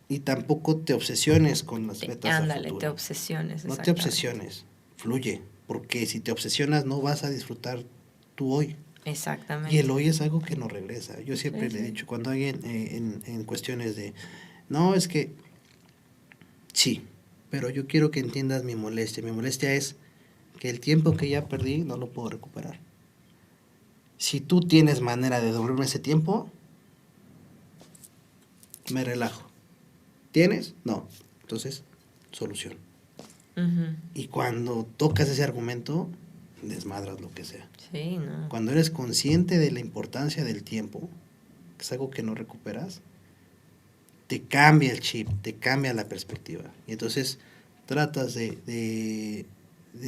y tampoco te obsesiones con las metas a Ándale, futuro. te obsesiones. No te obsesiones, fluye, porque si te obsesionas no vas a disfrutar tu hoy. Exactamente. Y el hoy es algo que no regresa. Yo siempre Sí, le he sí. dicho, cuando alguien en cuestiones de, no, es que sí, pero yo quiero que entiendas mi molestia. Mi molestia es que el tiempo que ya perdí no lo puedo recuperar. Si tú tienes manera de devolverme ese tiempo, me relajo. ¿Tienes? No. Entonces, solución. Ujú. Y cuando tocas ese argumento, desmadras lo que sea. Sí, no. Cuando eres consciente de la importancia del tiempo, que es algo que no recuperas, te cambia el chip, te cambia la perspectiva. Y entonces tratas de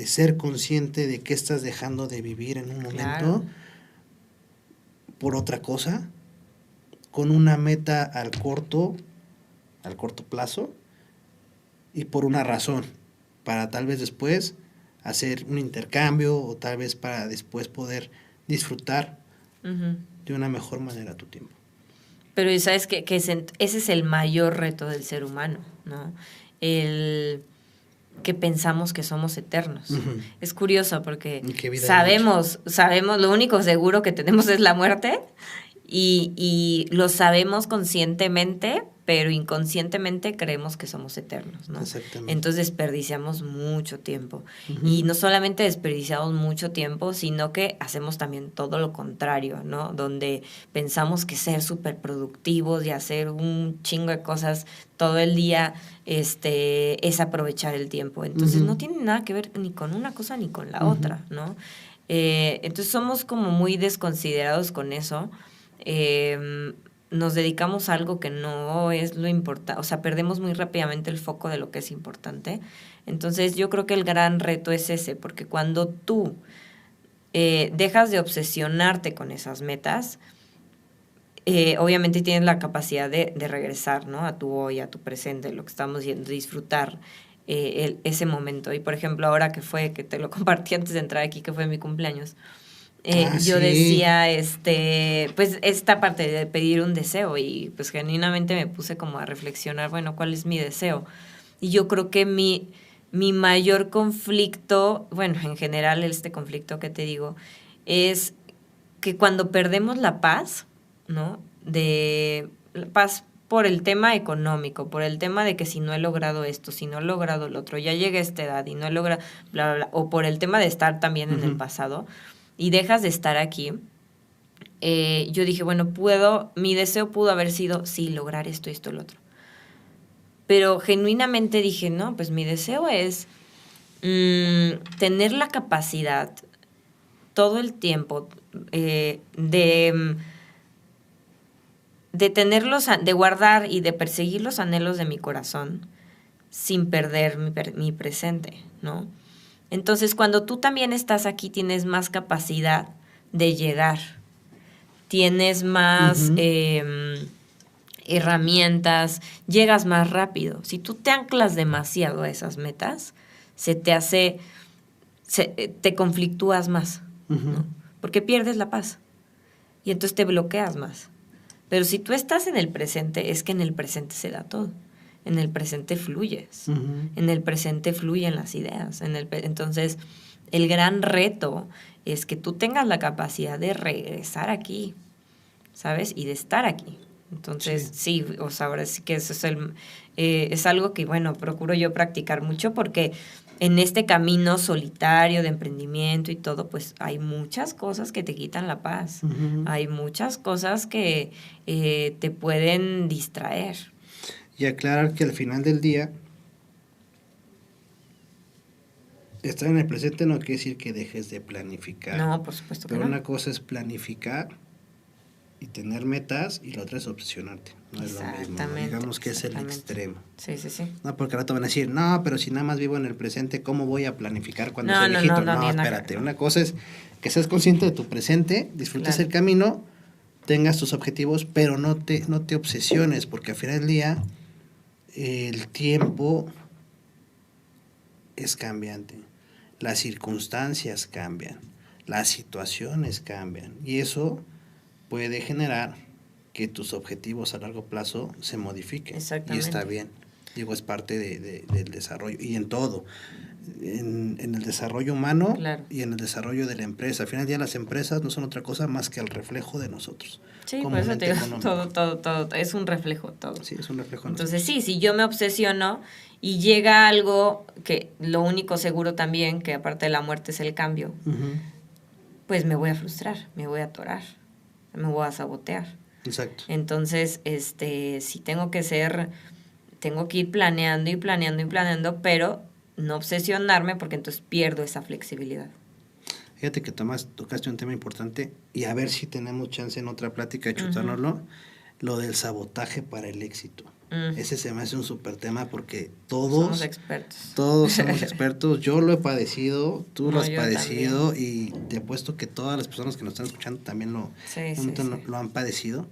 ser consciente de que estás dejando de vivir en un momento Claro. por otra cosa, con una meta al corto plazo y por una razón, para tal vez después hacer un intercambio o tal vez para después poder disfrutar Ujú. de una mejor manera tu tiempo. Pero ¿y sabes qué? Ese es el mayor reto del ser humano, ¿no? El que pensamos que somos eternos. Ujú. Es curioso porque ¿Y qué vida hay sabemos, lo único seguro que tenemos es la muerte y lo sabemos conscientemente, pero inconscientemente creemos que somos eternos, ¿no? Exactamente. Entonces desperdiciamos mucho tiempo. Ujú. Y no solamente desperdiciamos mucho tiempo, sino que hacemos también todo lo contrario, ¿no? Donde pensamos que ser súper productivos y hacer un chingo de cosas todo el día es aprovechar el tiempo. Entonces Ujú. no tiene nada que ver ni con una cosa ni con la Ujú. otra, ¿no? Entonces somos como muy desconsiderados con eso. Nos dedicamos a algo que no es lo importante, o sea, perdemos muy rápidamente el foco de lo que es importante. Entonces yo creo que el gran reto es ese, porque cuando tú dejas de obsesionarte con esas metas, obviamente tienes la capacidad de regresar, ¿no? A tu hoy, a tu presente, lo que estamos diciendo, disfrutar ese momento. Y por ejemplo, ahora que te lo compartí antes de entrar aquí, que fue mi cumpleaños, yo Sí. decía, pues esta parte de pedir un deseo y pues genuinamente me puse como a reflexionar, bueno, ¿cuál es mi deseo? Y yo creo que mi mayor conflicto, bueno, en general este conflicto que te digo, es que cuando perdemos la paz, ¿no? De la paz por el tema económico, por el tema de que si no he logrado esto, si no he logrado lo otro, ya llegué a esta edad y no he logrado, bla, bla, bla, o por el tema de estar también en el pasado, y dejas de estar aquí, yo dije, bueno, mi deseo pudo haber sido, sí, lograr esto, esto, lo otro. Pero genuinamente dije, no, pues mi deseo es tener la capacidad todo el tiempo de tenerlos, de guardar y de perseguir los anhelos de mi corazón sin perder mi presente, ¿no? Entonces, cuando tú también estás aquí, tienes más capacidad de llegar, tienes más herramientas, llegas más rápido. Si tú te anclas demasiado a esas metas, te conflictúas más, ¿no? Porque pierdes la paz y entonces te bloqueas más. Pero si tú estás en el presente, es que en el presente se da todo. En el presente fluyes. En el presente fluyen las ideas. Entonces, el gran reto es que tú tengas la capacidad de regresar aquí, ¿sabes? Y de estar aquí. Entonces, sí, o sea, ahora sí que eso es algo que, bueno, procuro yo practicar mucho porque en este camino solitario de emprendimiento y todo, pues hay muchas cosas que te quitan la paz. Ujú. Hay muchas cosas que te pueden distraer. Y aclarar que al final del día, estar en el presente no quiere decir que dejes de planificar. No, por supuesto que Pero no. una cosa es planificar y tener metas, y la otra es obsesionarte. No es lo mismo, ¿no? Exactamente, Digamos que es el exactamente. extremo. Sí, sí, sí. No, porque al rato van a decir, no, pero si nada más vivo en el presente, ¿cómo voy a planificar cuando No, sea no, viejito? no, tiene nada que Espérate. ver. Una cosa es que seas consciente de tu presente, disfrutes Claro. el camino, tengas tus objetivos, pero no te obsesiones, porque al final del día el tiempo es cambiante. Las circunstancias cambian, las situaciones cambian, y eso puede generar que tus objetivos a largo plazo se modifiquen. Y Exactamente. está bien. Digo, es parte del desarrollo. Y en todo. En el desarrollo humano, Claro. y en el desarrollo de la empresa. Al final del día las empresas no son otra cosa más que el reflejo de nosotros. Sí, como por eso un te ente digo, económico. todo. Es un reflejo todo. Sí, es un reflejo de Entonces, nosotros. sí, si yo me obsesiono y llega algo que lo único seguro también, que aparte de la muerte es el cambio, Ujú. pues me voy a frustrar, me voy a atorar, me voy a sabotear. Exacto. Entonces, sí tengo que ir planeando y planeando y planeando, pero no obsesionarme porque entonces pierdo esa flexibilidad. Fíjate que tocaste un tema importante, y a ver si tenemos chance en otra plática de chutárnoslo, lo del sabotaje para el éxito. Ese se me hace un súper tema, porque Somos expertos. todos somos expertos. Yo lo he padecido, tú lo has yo padecido, y te apuesto que todas las personas que nos están escuchando también lo han padecido.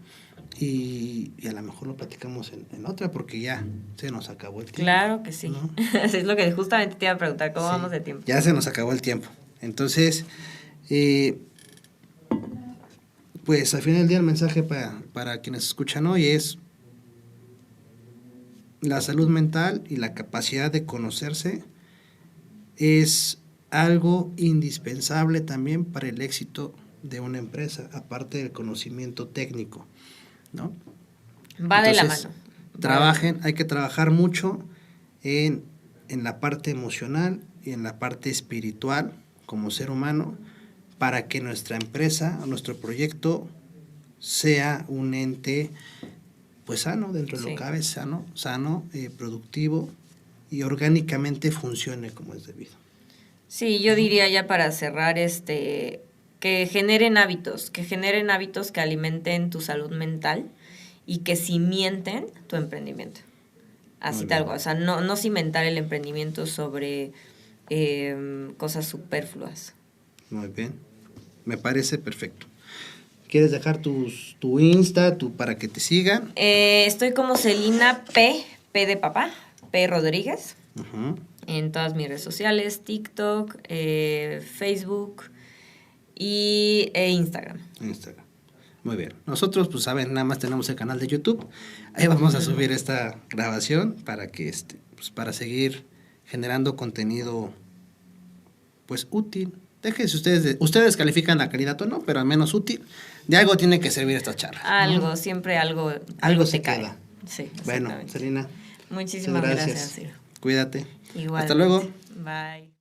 Y a lo mejor lo platicamos en otra, porque ya se nos acabó el tiempo. Claro que sí. ¿no? Es lo que justamente te iba a preguntar, ¿cómo Sí, vamos de tiempo? ya se nos acabó el tiempo. Entonces, pues al final del día el mensaje para quienes escuchan hoy es: la salud mental y la capacidad de conocerse es algo indispensable también para el éxito de una empresa, aparte del conocimiento técnico, ¿no? Va de la Entonces, mano. hay que trabajar mucho en la parte emocional y en la parte espiritual como ser humano, para que nuestra empresa, nuestro proyecto, sea un ente pues sano, dentro de lo que cabe, sano, productivo, y orgánicamente funcione como es debido. Sí, yo diría ya para cerrar, que generen hábitos que alimenten tu salud mental y que cimienten tu emprendimiento. Así tal cual, o sea, no cimentar el emprendimiento sobre cosas superfluas. Muy bien, me parece perfecto. ¿Quieres dejar tu Insta, para que te sigan? Estoy como Celina P de papá, P Rodríguez, Uh-huh. en todas mis redes sociales, TikTok, Facebook e Instagram. Muy bien. Nosotros, pues saben, nada más tenemos el canal de YouTube. Ahí vamos a subir esta grabación para que pues para seguir generando contenido pues útil. Déjense ustedes califican la calidad o no, pero al menos útil. De algo tiene que servir esta charla. Algo, ¿no? siempre algo se te cae. queda. Sí, bueno, Celina. Muchísimas gracias. Cuídate. Igualmente. Hasta luego. Bye.